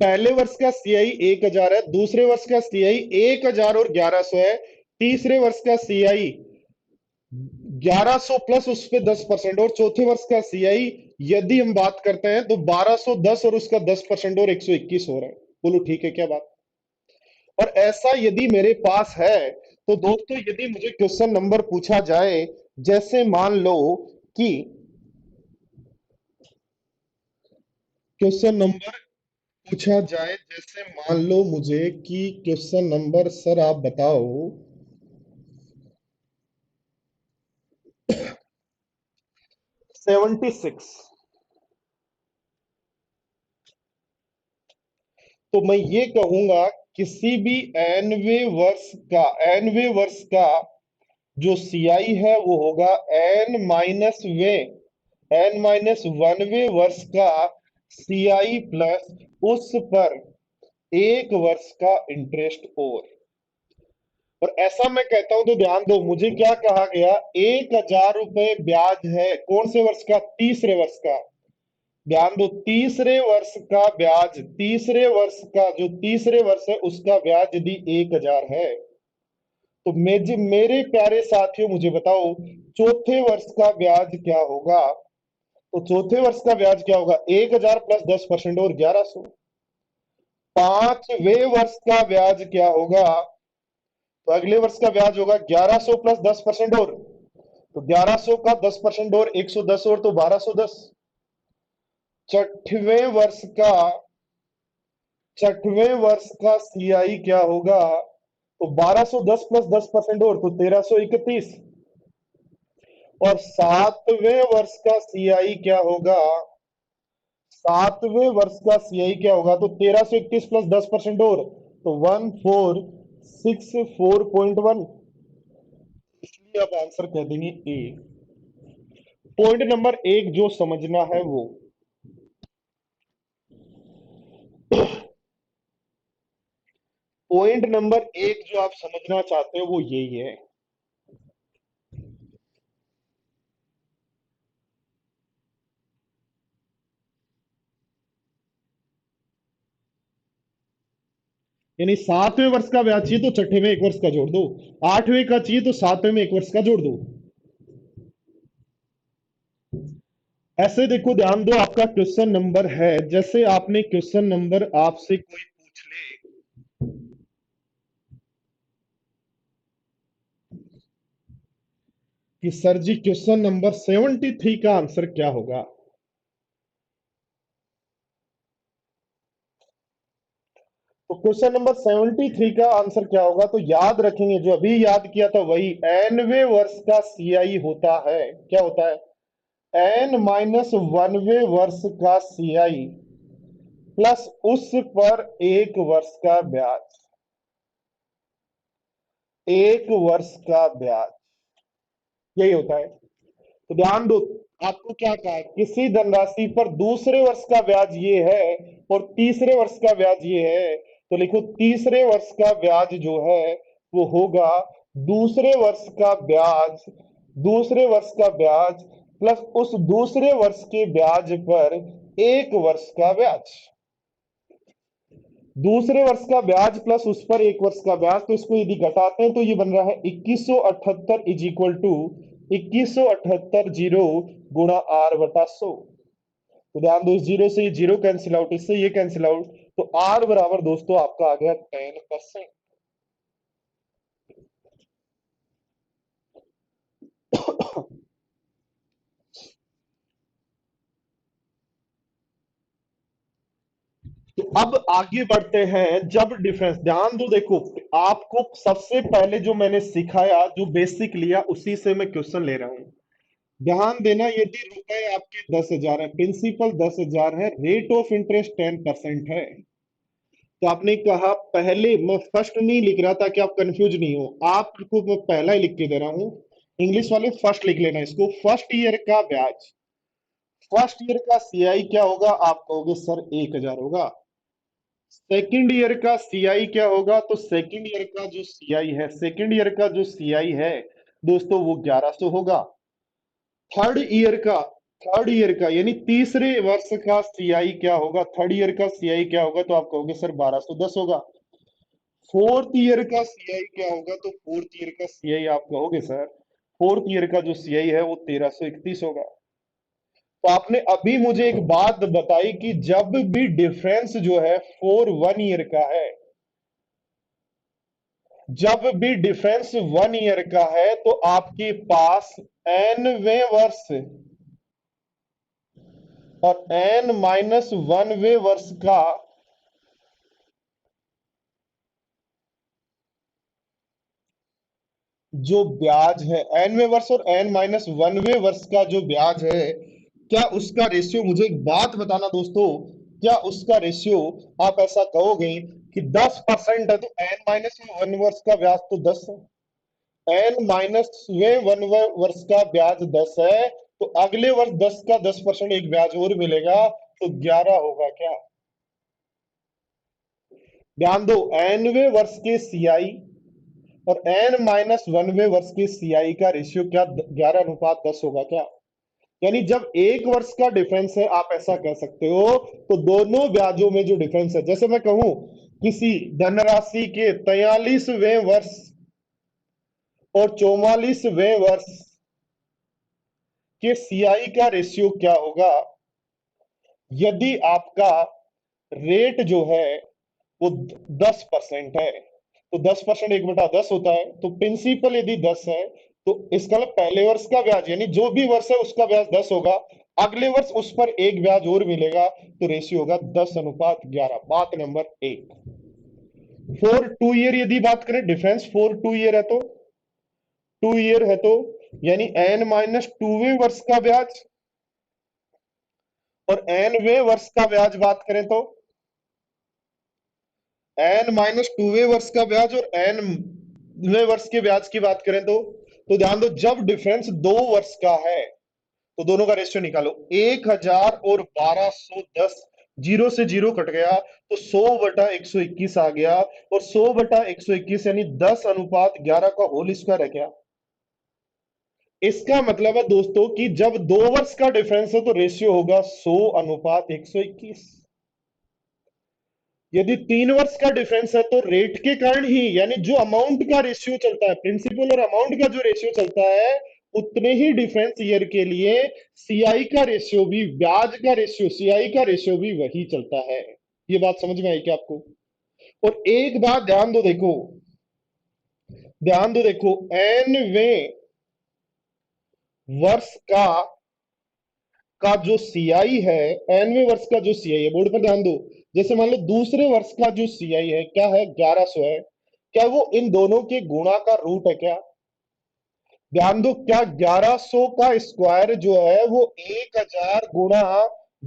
A: पहले वर्ष का सीआई 1000 है, दूसरे वर्ष का सीआई 1000 और 1100 है, तीसरे वर्ष का सीआई 1100 प्लस उस पे 10% और चौथे वर्ष का सीआई यदि हम बात करते हैं तो 1210 और उसका 10% और 121 हो रहा है। बोलो ठीक है क्या बात? और ऐसा यदि मेरे पास है तो दोस्तों यदि मुझे क्वेश्चन नंबर पूछा जाए, जैसे मान लो कि क्वेश्चन नंबर पूछा जाए, जैसे मान लो मुझे कि क्वेश्चन नंबर सर आप बताओ 76, तो मैं ये कहूंगा किसी भी एनवे वर्ष का जो सीआई है वो होगा एन माइनस वनवे वर्ष का सीआई प्लस उस पर एक वर्ष का इंटरेस्ट और ऐसा मैं कहता हूं तो ध्यान दो, मुझे क्या कहा गया, 1000 रुपए ब्याज है कौन से वर्ष का? तीसरे वर्ष का। ध्यान दो, तीसरे वर्ष का ब्याज, तीसरे वर्ष का जो तीसरे वर्ष है उसका ब्याज यदि 1000 है, तो मेरे प्यारे साथियों मुझे बताओ चौथे वर्ष का ब्याज क्या होगा? तो चौथे वर्ष का ब्याज क्या होगा? 1000 प्लस 10% और 1100। पांचवे वर्ष का ब्याज क्या होगा? तो अगले वर्ष का ब्याज होगा 1100 प्लस 10% और, तो 1100 का 10% और 110 और, तो 1210। छठवें वर्ष का छठवें वर्ष का सीआई क्या होगा? तो 1210 प्लस 10% और, तो 1331। और सातवें वर्ष का सीआई क्या होगा? सातवें वर्ष का सीआई क्या होगा? तो 1331 प्लस 10% और, तो 1464.1। इसलिए आप आंसर कह देंगे ए। पॉइंट नंबर एक जो समझना है वो, पॉइंट नंबर एक जो आप समझना चाहते हो वो यही है। यानी सातवें वर्ष का ब्याज चाहिए तो छठे में एक वर्ष का जोड़ दो, आठवें का चाहिए तो सातवें में एक वर्ष का जोड़ दो। ऐसे देखो ध्यान दो, आपका क्वेश्चन नंबर है, जैसे आपने क्वेश्चन नंबर आपसे कोई पूछ ले कि सर जी क्वेश्चन नंबर 73 का आंसर क्या होगा, तो क्वेश्चन नंबर 73 का आंसर क्या होगा? तो याद रखेंगे जो अभी याद किया था वही, एनवे वर्ष का सीआई होता है, क्या होता है? एन माइनस वनवे वर्ष का सीआई प्लस उस पर एक वर्ष का ब्याज, एक वर्ष का ब्याज, यही होता है। तो ध्यान दो, आपको क्या कहा है, किसी धनराशि पर दूसरे वर्ष का ब्याज ये है और तीसरे वर्ष का ब्याज ये है, तो लिखो तीसरे वर्ष का ब्याज जो है वो होगा दूसरे वर्ष का ब्याज, दूसरे वर्ष का ब्याज प्लस उस दूसरे वर्ष के ब्याज पर एक वर्ष का ब्याज, दूसरे वर्ष का ब्याज प्लस उस पर एक वर्ष का ब्याज, तो इसको यदि घटाते हैं तो ये बन रहा है 2178 इज इक्वल टू 2178 जीरो गुणा आर बटा 100। तो ध्यान दो, इस जीरो से ये जीरो कैंसिल आउट, इससे ये कैंसिल आउट, तो आर बराबर दोस्तों आपका आ गया 10%। तो अब आगे बढ़ते हैं, जब डिफरेंस, ध्यान दो देखो, आपको सबसे पहले जो मैंने सिखाया जो बेसिक लिया उसी से मैं क्वेश्चन ले रहा हूं। ध्यान देना, यदि रुपए आपके 10,000 है, प्रिंसिपल 10,000 है, रेट ऑफ इंटरेस्ट 10% है, तो आपने कहा पहले, मैं फर्स्ट नहीं लिख रहा था कि आप कंफ्यूज नहीं हो, आपको मैं पहला ही लिख के दे रहा हूं, इंग्लिश वाले फर्स्ट लिख लेना इसको, फर्स्ट ईयर का ब्याज, फर्स्ट ईयर का सीआई क्या होगा? आप कहोगे सर 1000 होगा, सेकेंड ईयर का सीआई क्या होगा? तो सेकेंड ईयर का जो सीआई है, सेकेंड ईयर का जो सीआई है दोस्तों, वो 1100 होगा। थर्ड ईयर का, थर्ड ईयर का यानी तीसरे वर्ष का सीआई क्या होगा? थर्ड ईयर का सीआई क्या होगा? तो आप कहोगे सर 1210 होगा। फोर्थ ईयर का सीआई क्या होगा? तो फोर्थ ईयर का सीआई आप कहोगे सर, फोर्थ ईयर का जो सीआई है वो 1331 होगा। तो आपने अभी मुझे एक बात बताई कि जब भी डिफरेंस जो है फोर वन ईयर का है, जब भी डिफरेंस वन ईयर का है, तो आपके पास एनवे वर्ष और एन माइनस वन वे वर्ष का जो ब्याज है, एनवे वर्ष और एन माइनस वनवे वर्ष का जो ब्याज है, क्या उसका रेशियो, मुझे एक बात बताना दोस्तों, क्या उसका रेशियो आप ऐसा कहोगे कि 10% है, तो एन माइनस वन वर्ष का ब्याज तो 10 है, एन माइनस वे वन वर्ष का ब्याज 10 है, तो अगले वर्ष 10 का 10% एक ब्याज और मिलेगा, तो 11 होगा क्या? ध्यान दो, एनवे वर्ष के सीआई और एन माइनस वनवे वर्ष के सीआई का रेशियो क्या 11:10 होगा क्या? यानी जब एक वर्ष का डिफरेंस है, आप ऐसा कह सकते हो, तो दोनों ब्याजों में जो डिफरेंस है, जैसे मैं कहूं किसी धनराशि के 43वें वर्ष और 44वें वर्ष के सीआई का रेशियो क्या होगा? यदि आपका रेट जो है वो 10% है, तो 10% 1/10 होता है, तो प्रिंसिपल यदि 10 है, तो इसका मतलब पहले वर्ष का ब्याज यानी जो भी वर्ष है उसका ब्याज 10 होगा, अगले वर्ष उस पर एक ब्याज और मिलेगा, तो रेशियो होगा 10:11। बात नंबर एक। फोर टू ईयर यदि बात करें, डिफरेंस फोर टू ईयर है तो, टू ईयर है तो यानी एन माइनस टूवे वर्ष का ब्याज और एन वे वर्ष का ब्याज बात करें तो, एन माइनस टूवे वर्ष का ब्याज और एन वे वर्ष के ब्याज की बात करें तो ध्यान दो, जब डिफरेंस 2 वर्ष का है तो दोनों का रेशियो निकालो, 1000 और 1210, जीरो से जीरो कट गया, तो 100/121 आ गया, और 100/121 यानी 10:11 का होल स्क्वायर है क्या? इसका मतलब है दोस्तों कि जब 2 वर्ष का डिफरेंस है तो रेशियो होगा 100:121। यदि 3 वर्ष का डिफरेंस है तो रेट के कारण ही, यानी जो अमाउंट का रेशियो चलता है, प्रिंसिपल और अमाउंट का जो रेशियो चलता है, उतने ही डिफरेंस ईयर के लिए सीआई का रेशियो भी, ब्याज का रेशियो, सीआई का रेशियो भी वही चलता है। ये बात समझ में आई क्या आपको? और एक बात ध्यान दो, देखो ध्यान दो, देखो एनवे वर्ष का जो सीआई है, एनवे वर्ष का जो सीआई है, बोर्ड पर ध्यान दो, जैसे मान लो दूसरे वर्ष का जो सीआई है क्या है? 1100 है। क्या वो इन दोनों के गुणा का रूट है क्या? ध्यान दो, क्या 1100 का स्क्वायर जो है वो 1000 गुणा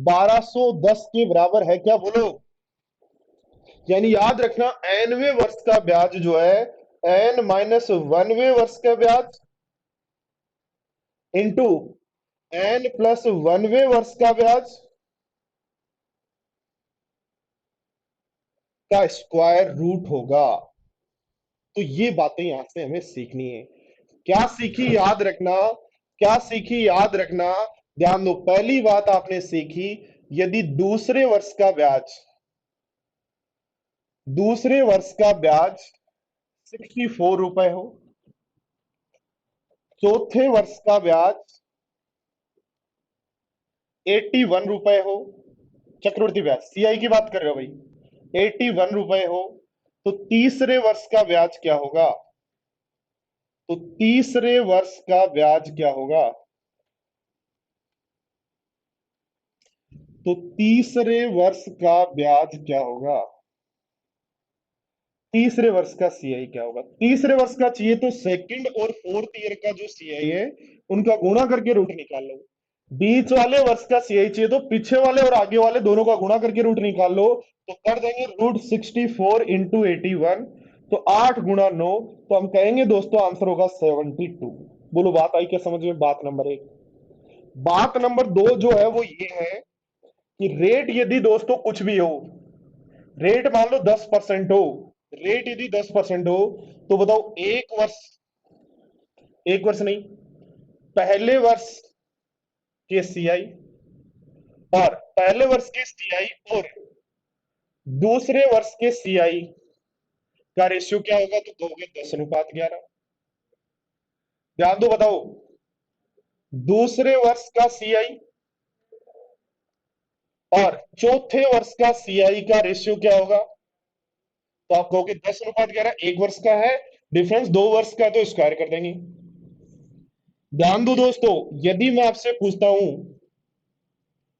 A: 1210 के बराबर है क्या? बोलो। यानी याद रखना, एनवे वर्ष का ब्याज जो है, एन माइनस वनवे वर्ष का ब्याज इंटू एन प्लस वनवे वर्ष का ब्याज का स्क्वायर रूट होगा। तो ये बातें यहां से हमें सीखनी है। क्या सीखी याद रखना, क्या सीखी याद रखना, ध्यान दो, पहली बात आपने सीखी, यदि दूसरे वर्ष का ब्याज 64 रुपए हो, चौथे वर्ष का ब्याज 81 रुपए हो, चक्रवृद्धि ब्याज सीआई की बात कर रहे हो भाई, 81 रुपए हो, तो तीसरे वर्ष का ब्याज क्या होगा? तो तीसरे वर्ष का ब्याज क्या होगा? तो तीसरे वर्ष का ब्याज क्या होगा? तीसरे वर्ष का सीआई क्या होगा? तीसरे वर्ष का चाहिए तो सेकंड और फोर्थ ईयर का जो सीआई है उनका गुणा करके रूट निकाल लो। बीच वाले वर्ष का सीआई चाहिए तो पीछे वाले और आगे वाले दोनों का गुणा करके रूट निकाल लो, तो कर देंगे √64 × 81, तो 8 × 9, तो हम कहेंगे दोस्तों आंसर होगा 72। बोलो, बात आई क्या समझ में? बात नंबर एक। बात नंबर दो जो है वो ये है कि रेट यदि दोस्तों कुछ भी हो, रेट मान लो 10% हो, रेट यदि 10% हो, तो बताओ एक वर्ष नहीं, पहले वर्ष के सीआई और पहले वर्ष के सीआई और दूसरे वर्ष के सीआई का रेशियो क्या होगा, तो दोगे 10:11। ध्यान दो, बताओ, दूसरे वर्ष का सीआई और चौथे वर्ष का सीआई का रेशियो क्या होगा, तो आप कहोगे 10:11, एक वर्ष का है, डिफरेंस 2 वर्ष का है, तो स्क्वायर कर देंगे। ध्यान दो दोस्तों, यदि मैं आपसे पूछता हूं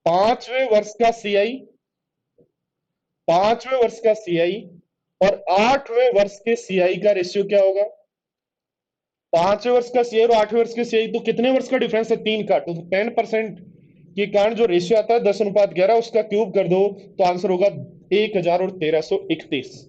A: पांचवें वर्ष का सीआई, पांचवें वर्ष का सीआई और आठवें वर्ष के सीआई का रेशियो क्या होगा, पांचवें वर्ष का सीआई और आठवें वर्ष के सीआई, तो कितने वर्ष का डिफरेंस है, 3 का, तो 10% के कारण जो रेशियो आता है 10:11, उसका क्यूब कर दो तो आंसर होगा 101331।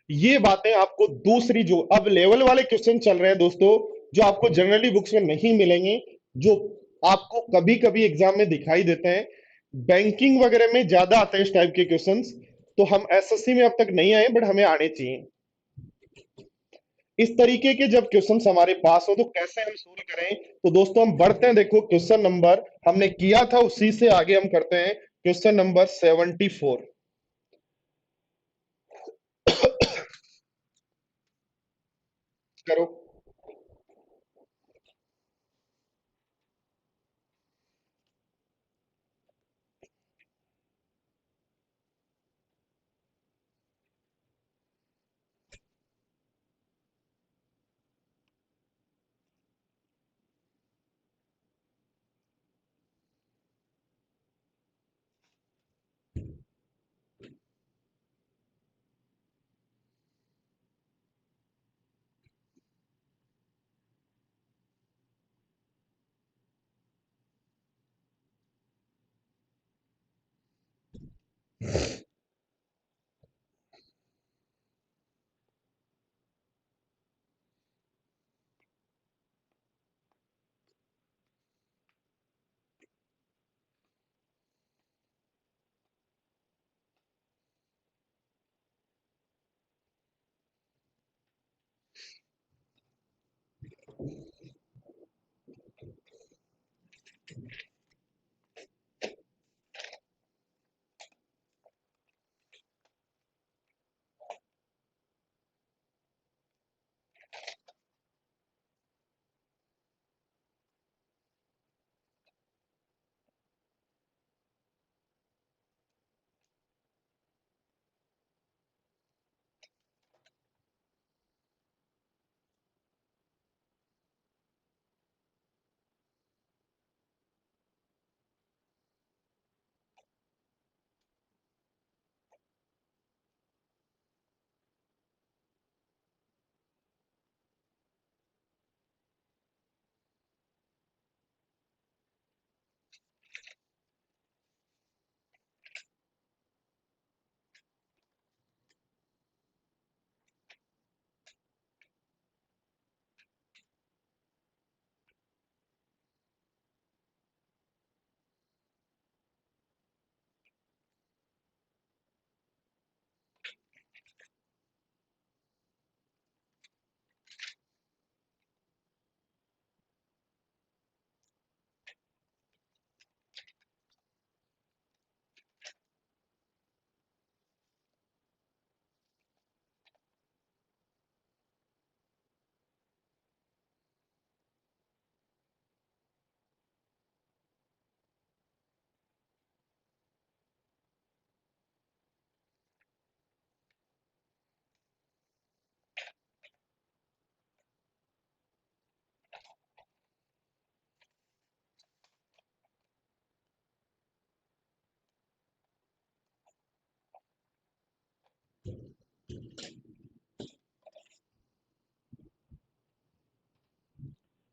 A: ये बातें आपको दूसरी जो अब लेवल वाले क्वेश्चन चल रहे हैं दोस्तों, जो आपको जनरली बुक्स में नहीं मिलेंगे, जो आपको कभी कभी एग्जाम में दिखाई देते हैं, बैंकिंग वगैरह में ज्यादा आते हैं इस टाइप के क्वेश्चंस, तो हम एसएससी में अब तक नहीं आए, बट हमें आने चाहिए। इस तरीके के जब क्वेश्चंस हमारे पास हो तो कैसे हम सोल्व करें, तो दोस्तों हम बढ़ते हैं, देखो क्वेश्चन नंबर हमने किया था उसी से आगे हम करते हैं, क्वेश्चन नंबर 74। करो।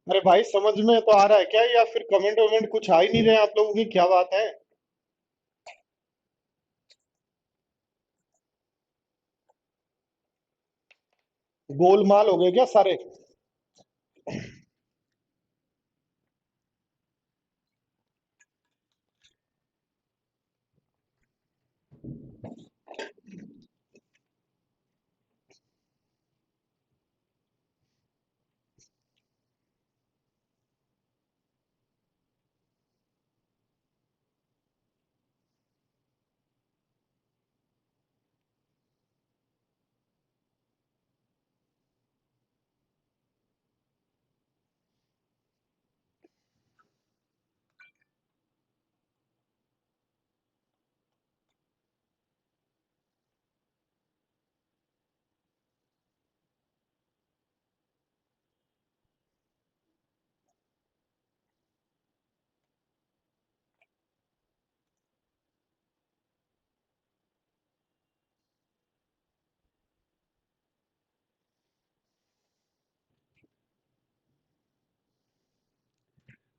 A: अरे भाई समझ में तो आ रहा है क्या, या फिर कमेंट वमेंट कुछ आ ही नहीं रहे आप लोगों की, क्या बात है? गोलमाल हो गए क्या सारे?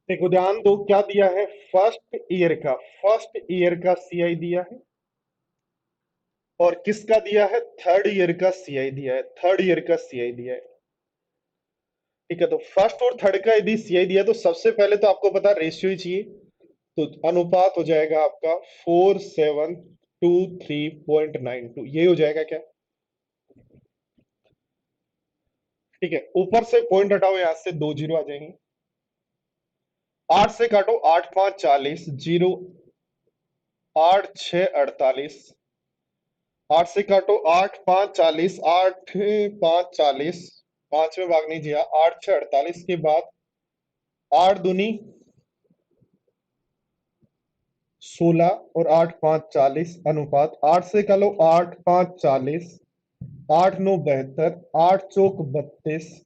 A: देखो ध्यान दो क्या दिया है। फर्स्ट ईयर का सीआई दिया है और किसका दिया है, थर्ड ईयर का सीआई दिया है, थर्ड ईयर का सीआई दिया है। ठीक है, तो फर्स्ट और थर्ड का यदि सीआई दिया तो सबसे पहले तो आपको पता रेशियो ही चाहिए। तो अनुपात हो जाएगा आपका 4723.92, ये हो जाएगा क्या। ठीक है, ऊपर से पॉइंट हटाओ, यहां से दो जीरो आ जाएंगे। 8 से काटो, 8 5 40, जीरो 8 6 48। 8 से काटो, 8 5 40, 8 5 40, पांच में भाग नहीं दिया, 8 6 48 के बाद 8 दूनी 16 और 8 5 40 अनुपात 8 से कर लो, 8 5 40, 8 9 72, 8 चौक 32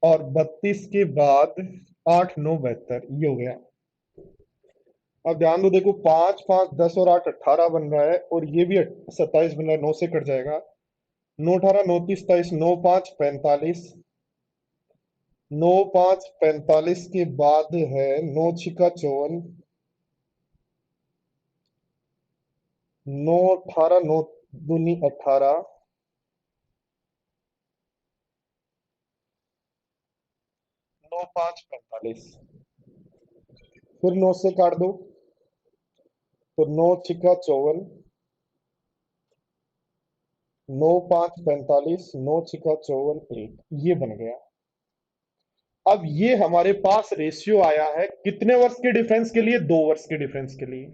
A: और 32 के बाद 8 9 72, ये हो गया। अब ध्यान दो, देखो 5 5 10 और 8 18 बन रहा है और ये भी 27 बन रहा है, 9 से कट जाएगा। 9 18 9 30 27, 9 5 45, 9 5 45 के बाद है 9 6 54, 9 18 9 दूनी 18, 9 5 45, फिर 9 से काट दो तो 9 6 54, 9 5 45, 9 6 54 1, ये बन गया। अब ये हमारे पास रेशियो आया है कितने वर्ष के डिफरेंस के लिए, 2 वर्ष के डिफरेंस के लिए।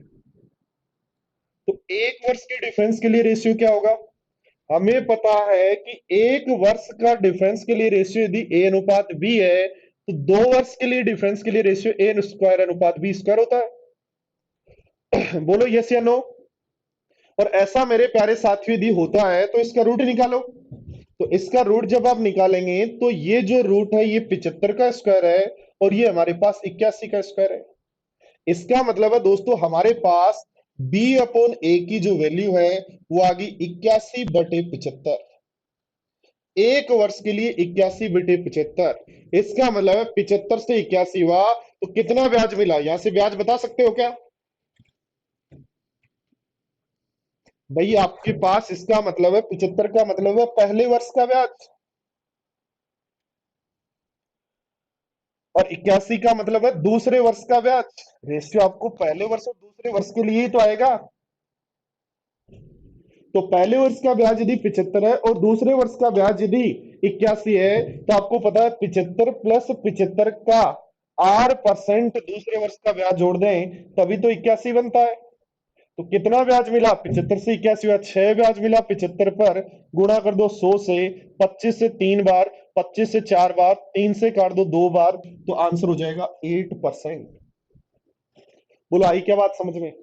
A: तो 1 वर्ष के डिफरेंस के लिए रेशियो क्या होगा, हमें पता है कि 1 वर्ष का डिफरेंस के लिए रेशियो यदि ए अनुपात बी है तो 2 वर्ष के लिए डिफरेंस के लिए रेशियो ए स्क्वायर अनुपात बी स्क्वायर होता है। बोलो यस या नो। और ऐसा मेरे प्यारे साथियों यदि होता है तो इसका रूट निकालो। तो इसका रूट जब आप निकालेंगे तो ये जो रूट है ये 75 का स्क्वायर है और ये हमारे पास 81 का स्क्वायर है। इसका मतलब है दोस्तों हमारे पास b अपॉन ए की जो वैल्यू है वो आ गई 81/75। 1 वर्ष के लिए 81/75, इसका मतलब है 75 से 81 हुआ तो कितना ब्याज मिला, यहां से ब्याज बता सकते हो क्या भाई। आपके पास इसका मतलब है 75 का मतलब है पहले वर्ष का ब्याज और 81 का मतलब है दूसरे वर्ष का ब्याज। रेशियो आपको पहले वर्ष और दूसरे वर्ष के लिए ही तो आएगा। तो पहले वर्ष का ब्याज यदि 75 है और दूसरे वर्ष का ब्याज यदि 81 है तो आपको पता है 75 प्लस 75 का R% दूसरे वर्ष का ब्याज जोड़ दें तभी तो 81 बनता है। तो कितना ब्याज मिला, 75 से 81 हुआ, 6 ब्याज मिला 75 पर। गुणा कर दो 100 से, 25 से 3 बार, 25 से 4 बार, 3 से काट दो 2 बार, तो आंसर हो जाएगा 8%। बोलो आई क्या बात समझ में।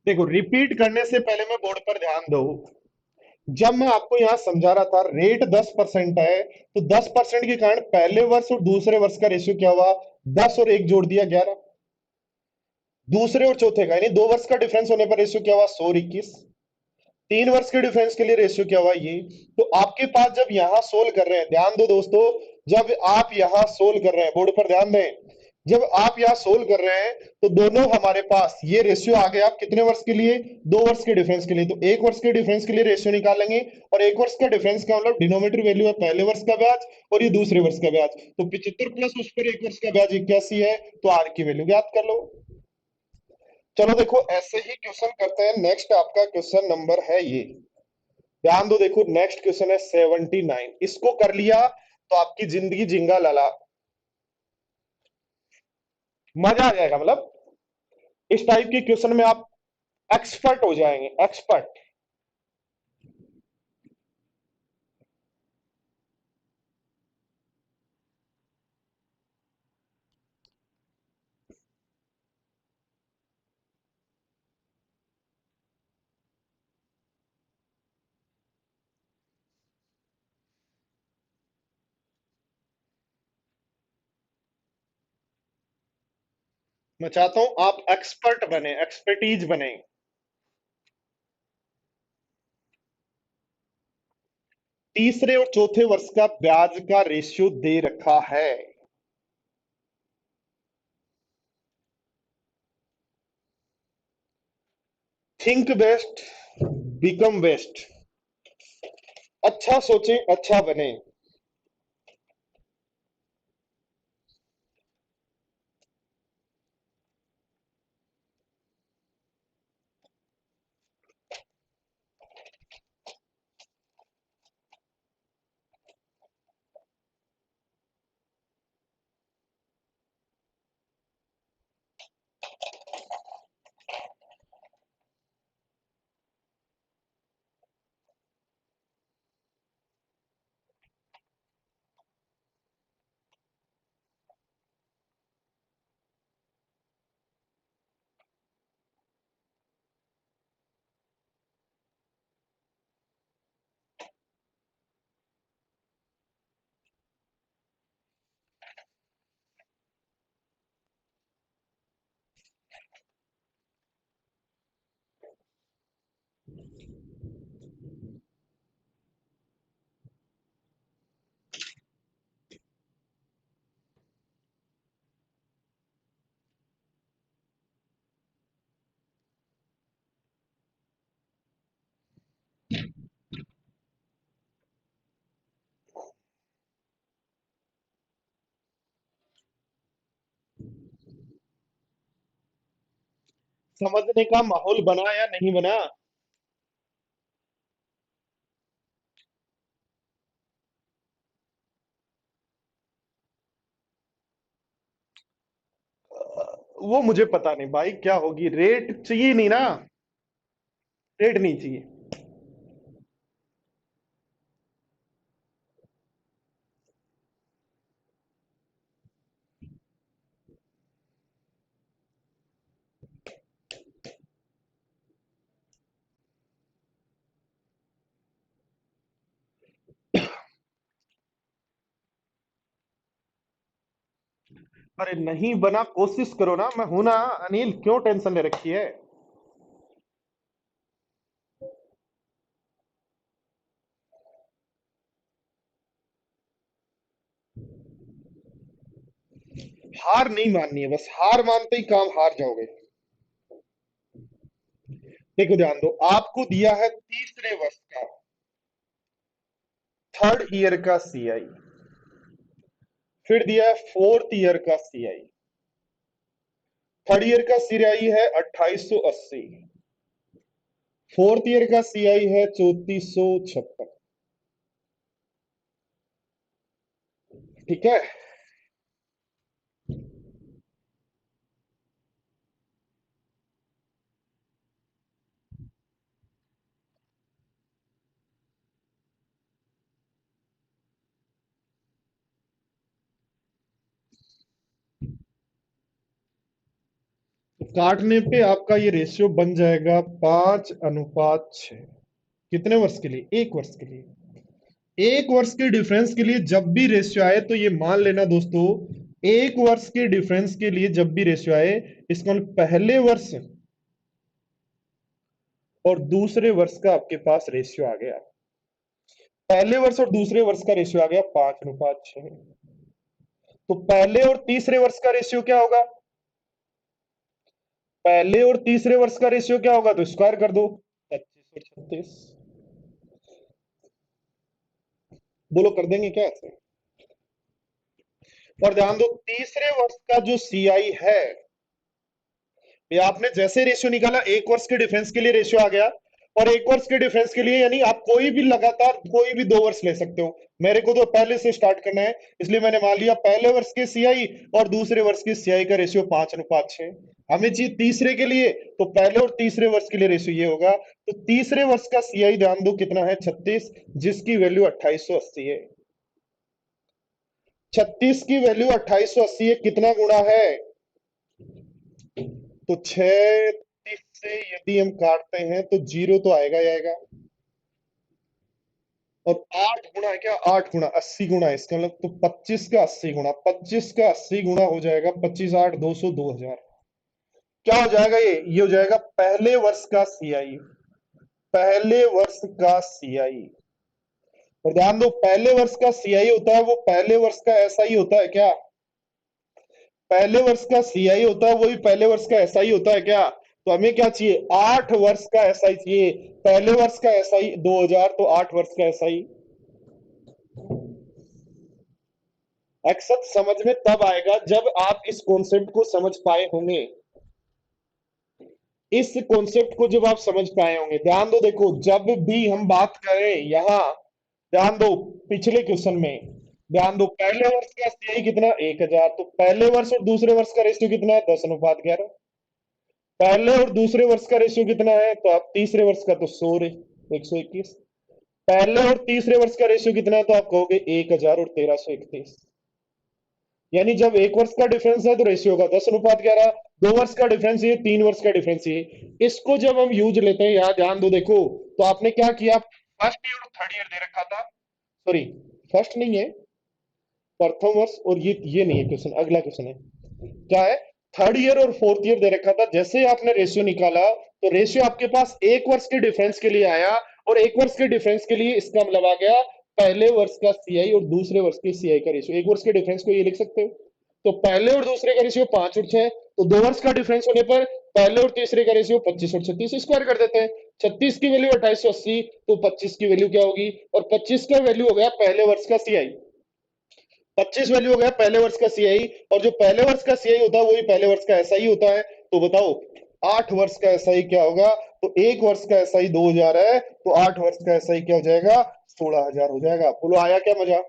A: देखो रिपीट करने से पहले मैं बोर्ड पर ध्यान दो। जब मैं आपको यहां समझा रहा था रेट 10% है तो 10% के कारण पहले वर्ष और दूसरे वर्ष का रेशियो क्या हुआ, 10 और 1 जोड़ दिया 11। दूसरे और चौथे का यानी 2 वर्ष का डिफरेंस होने पर रेशियो क्या हुआ, 100 और 21। 3 वर्ष के डिफरेंस के लिए रेशियो क्या हुआ ये। तो आपके पास जब यहां सोल्व कर रहे हैं, ध्यान दो दोस्तों, जब आप यहां सोल्व कर रहे हैं बोर्ड पर ध्यान दें, जब आप यहां सोल्व कर रहे हैं तो दोनों हमारे पास ये रेशियो आ गया कितने वर्ष के लिए, 2 वर्ष के डिफरेंस के लिए। तो 1 वर्ष के डिफरेंस के लिए रेशियो निकालेंगे और 1 वर्ष का डिफरेंस का मतलब डिनोमिनेटर वैल्यू है पहले वर्ष का ब्याज और ये दूसरे वर्ष का ब्याज। तो 75 प्लस उस पर 1 वर्ष का ब्याज 81 है, तो आर की वैल्यू याद कर लो। चलो देखो ऐसे ही क्वेश्चन करते हैं। नेक्स्ट आपका क्वेश्चन नंबर है ये, ध्यान दो, देखो नेक्स्ट क्वेश्चन है 79। इसको कर लिया तो आपकी जिंदगी जिंगा लाला, मजा आ जाएगा। मतलब इस टाइप के क्वेश्चन में आप एक्सपर्ट हो जाएंगे, एक्सपर्ट। मैं चाहता हूं आप एक्सपर्ट बने, एक्सपर्टीज बने। तीसरे और चौथे वर्ष का ब्याज का रेशियो दे रखा है। Think best, become best. अच्छा सोचें, अच्छा बने। समझने का माहौल बना या नहीं बना? वो मुझे पता नहीं भाई क्या होगी, रेट चाहिए नहीं ना, रेट नहीं चाहिए। अरे नहीं बना, कोशिश करो ना, मैं हूं ना। अनिल क्यों टेंशन ले रखी है? हार नहीं माननी है, बस हार मानते ही काम हार जाओगे। देखो ध्यान दो, आपको दिया है तीसरे वर्ष का थर्ड ईयर का सीआई, फिर दिया है फोर्थ ईयर का सीआई। थर्ड ईयर का सीआई है 2880, फोर्थ ईयर का सीआई है 3456। ठीक है। तो काटने पे आपका ये रेशियो बन जाएगा 5:6। कितने वर्ष के लिए? एक वर्ष के लिए। एक वर्ष के डिफरेंस के लिए जब भी रेशियो आए तो ये मान लेना दोस्तों, एक वर्ष के डिफरेंस के लिए जब भी रेशियो आए, इसका मतलब पहले वर्ष और दूसरे वर्ष का आपके पास रेशियो आ गया। पहले वर्ष और दूसरे वर्ष का रेशियो आ गया 5:6। तो पहले और तीसरे वर्ष का रेशियो क्या होगा? पहले और तीसरे वर्ष का रेशियो क्या होगा? तो स्क्वायर कर दो, 25 और 36। बोलो कर देंगे क्या ऐसे? और ध्यान दो, तीसरे वर्ष का जो सीआई है, ये आपने जैसे रेशियो निकाला, एक वर्ष के डिफरेंस के लिए रेशियो आ गया। और एक वर्ष के डिफरेंस के लिए यानी आप कोई भी लगातार कोई भी 2 वर्ष ले सकते हो। मेरे को तो पहले से स्टार्ट करना है, इसलिए मैंने मान लिया पहले वर्ष के सीआई और दूसरे वर्ष के सीआई का रेशियो 5:6। हमें चाहिए तीसरे के लिए, तो पहले और तीसरे वर्ष के लिए रेशियो ये होगा। तो तीसरे वर्ष का सीआई ध्यान दो कितना है? 36, जिसकी वैल्यू 2880 है। 36 की वैल्यू 2880 है, कितना गुणा है? तो 36 से यदि हम काटते हैं तो जीरो तो आएगा ही आएगा। और 8 गुना है क्या? 8 गुना 80 गुना है, इसका मतलब तो 25 का 80 गुना, 25 का 80 गुना हो जाएगा 25 8 200 2000। क्या हो जाएगा, ये हो जाएगा पहले वर्ष का सीआई। पहले वर्ष का सीआई। और ध्यान दो, पहले वर्ष का सीआई होता है वो पहले वर्ष का एसआई होता है क्या? पहले वर्ष का सीआई होता है वही पहले वर्ष का एसआई होता है क्या? तो हमें क्या चाहिए, 8 वर्ष का एसआई चाहिए। पहले वर्ष का एसआई 2000, तो 8 वर्ष का एसआई। एक्सेप्ट समझ में तब आएगा जब आप इस कॉन्सेप्ट को समझ पाए होंगे। इस कॉन्सेप्ट को जब आप समझ पाए होंगे, ध्यान दो, देखो जब भी हम बात करें यहां, ध्यान दो, पिछले क्वेश्चन में ध्यान दो, पहले वर्ष का सीआई कितना, 1000, तो पहले वर्ष और दूसरे वर्ष का रेशियो कितना है, 10:11। पहले और दूसरे वर्ष का रेशियो कितना है, तो आप तीसरे वर्ष का तो 121। पहले और तीसरे वर्ष का रेशियो कितना है, तो आप कहोगे 1000 और 1331। यानी जब एक वर्ष का डिफरेंस है तो रेशियो होगा 10:11। 2 वर्ष का डिफरेंस ये, 3 वर्ष का डिफरेंस ये। इसको जब हम यूज लेते हैं, यहाँ ध्यान दो, देखो तो आपने क्या किया, फर्स्ट ईयर और थर्ड ईयर दे रखा था, सॉरी फर्स्ट नहीं है, प्रथम वर्ष, और ये नहीं है क्वेश्चन, अगला क्वेश्चन है क्या है, थर्ड ईयर और फोर्थ ईयर दे रखा था। जैसे ही आपने रेशियो निकाला तो रेशियो आपके पास एक वर्ष के डिफरेंस के लिए आया, और एक वर्ष के डिफरेंस के लिए इसका मतलब आ गया पहले वर्ष का सीआई और दूसरे वर्ष के सीआई का रेशियो। एक वर्ष के डिफरेंस को ये लिख सकते हो, तो पहले और दूसरे का रेशियो 5 और 6, तो 2 वर्ष का डिफरेंस होने पर पहले और तीसरे का रेशियो 25 और 36 स्क्वायर कर देते हैं। 36 की वैल्यू 2880, तो 25 की वैल्यू क्या होगी, और 25 का वैल्यू हो गया पहले वर्ष का सीआई। 25 वैल्यू हो गया पहले वर्ष का सीआई, और जो पहले वर्ष का सीआई होता है वही पहले वर्ष का एसआई होता है। तो बताओ 8 वर्ष का एसआई क्या होगा, तो एक वर्ष का एसआई 2000 है, तो 8 वर्ष का एसआई क्या हो जाएगा, 16,000 हो जाएगा। बोलो आया क्या मजा?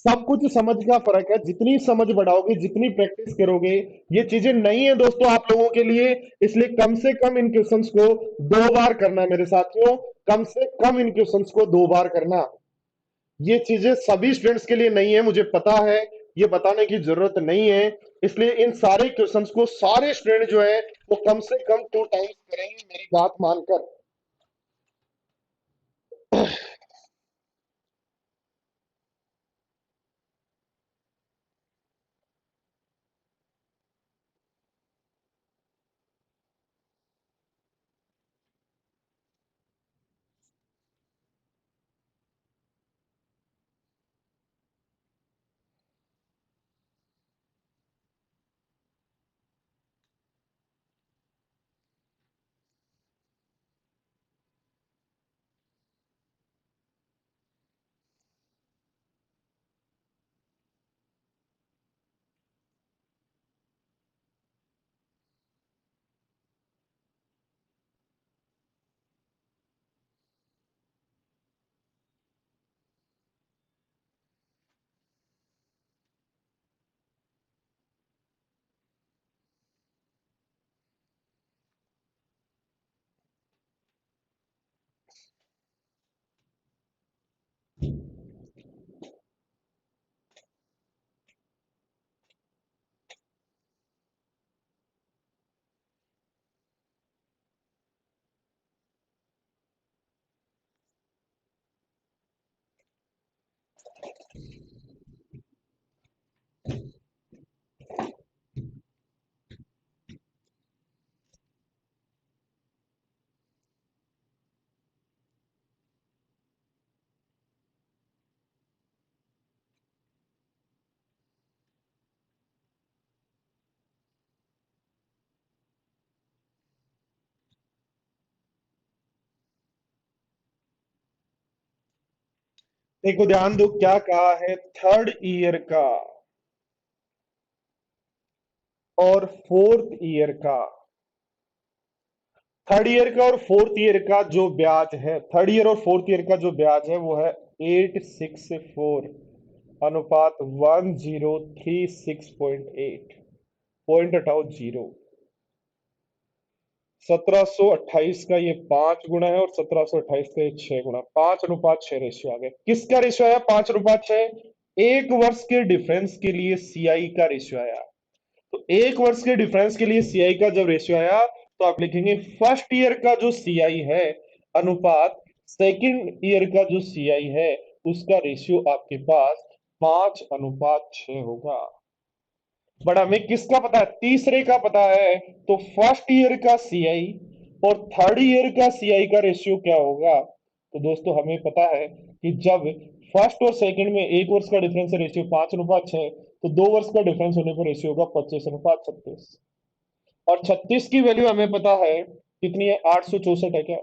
A: सब कुछ समझ का फर्क है, जितनी समझ बढ़ाओगे, जितनी प्रैक्टिस करोगे। ये चीजें नहीं है दोस्तों आप लोगों के लिए, इसलिए कम से कम इन क्वेश्चंस को 2 बार करना मेरे साथियों, कम से कम इन क्वेश्चंस को 2 बार करना। ये चीजें सभी स्टूडेंट्स के लिए नहीं है, मुझे पता है, ये बताने की जरूरत नहीं है। इसलिए इन सारे क्वेश्चंस को सारे स्टूडेंट जो है वो कम से कम 2 टाइम्स करेंगे, मेरी बात मानकर। देखो ध्यान दो क्या कहा है, थर्ड ईयर का और फोर्थ ईयर का, थर्ड ईयर का और फोर्थ ईयर का जो ब्याज है, थर्ड ईयर और फोर्थ ईयर का जो ब्याज है वो है 864 अनुपात 1036.8, पॉइंट हटाओ जीरो। 1728 का ये 5 गुना है, और 1728 का ये 6 गुना, 5:6 रेशियो आ गया। किसका रेशियो आया, 5:6? एक वर्ष के डिफरेंस के लिए सीआई का रेशियो आया। तो एक वर्ष के डिफरेंस के लिए सीआई का जब रेशियो आया, तो आप लिखेंगे फर्स्ट ईयर का जो सीआई है अनुपात सेकंड ईयर का जो सीआई है, उसका रेशियो आपके पास 5:6 होगा। बट हमें किसका पता है? तीसरे का पता है। तो फर्स्ट ईयर का सीआई और थर्ड ईयर का सीआई का रेशियो क्या होगा? तो दोस्तों हमें पता है कि जब फर्स्ट और सेकंड में एक वर्ष का डिफरेंस है, रेशियो 5:6, तो 2 वर्ष का डिफरेंस होने पर रेशियो होगा 25:36। और 36 की वैल्यू हमें पता है कितनी है? 864 है क्या?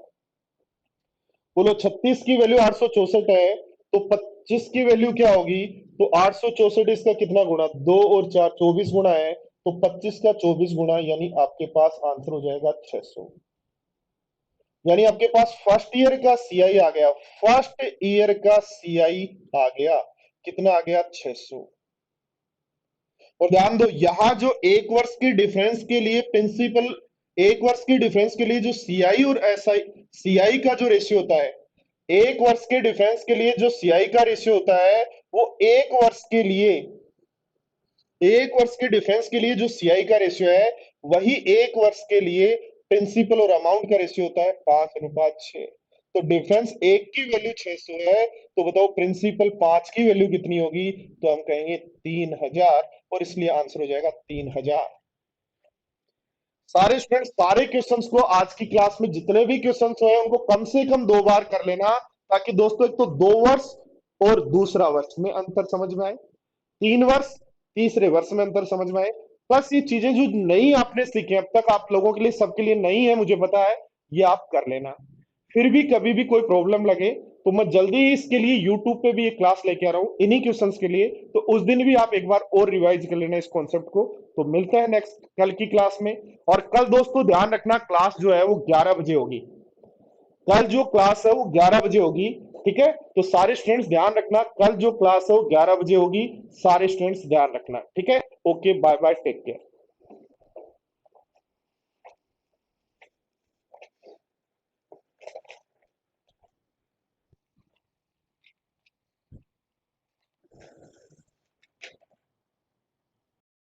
A: बोलो, 36 की वैल्यू 864 है, तो 25 की वैल्यू क्या होगी? तो 864 इसका कितना गुना? 2 और 4 24 गुना है, तो 25 का 24 गुना, यानी आपके पास आंसर हो जाएगा 600। यानी आपके पास फर्स्ट ईयर का सीआई आ गया। फर्स्ट ईयर का सीआई आ गया, कितना आ गया? 600। और ध्यान दो, यहां जो एक वर्ष की डिफरेंस के लिए प्रिंसिपल, एक वर्ष की डिफरेंस के लिए जो सीआई और एसआई, सीआई का जो रेशियो होता है, एक वर्ष के डिफरेंस के लिए जो सीआई का रेशियो होता है, वो एक वर्ष के लिए, एक वर्ष के डिफरेंस के लिए जो सीआई का रेशियो है, वही एक वर्ष के लिए प्रिंसिपल और अमाउंट का रेशियो होता है 5:6। तो डिफरेंस एक की वैल्यू 600 है, तो बताओ प्रिंसिपल 5 की वैल्यू कितनी होगी? तो हम कहेंगे 3000, और इसलिए आंसर हो जाएगा 3000। सारे स्टूडेंट सारे क्वेश्चंस को आज की क्लास में जितने भी क्वेश्चंस हुए उनको कम से कम 2 बार कर लेना, ताकि दोस्तों एक तो 2 वर्ष और दूसरा वर्ष में अंतर समझ में आए, 3 वर्ष तीसरे वर्ष में अंतर समझ में आए। प्लस ये चीजें जो नई आपने सीखी अब तक, आप लोगों के लिए, सबके लिए नई है, मुझे पता है, ये आप कर लेना। फिर भी कभी भी कोई प्रॉब्लम लगे तो मैं जल्दी ही इसके लिए यूट्यूब पे भी एक क्लास लेके आ रहा हूँ इन्हीं क्वेश्चंस के लिए, तो उस दिन भी आप एक बार और रिवाइज कर लेना इस कॉन्सेप्ट को। तो मिलते हैं नेक्स्ट कल की क्लास में। और कल दोस्तों ध्यान रखना, क्लास जो है वो 11 बजे होगी। कल जो क्लास है वो 11 बजे होगी, ठीक है? तो सारे स्टूडेंट्स ध्यान रखना, कल जो क्लास है वो 11 बजे होगी, सारे स्टूडेंट्स ध्यान रखना, ठीक है? Okay, bye bye, take care.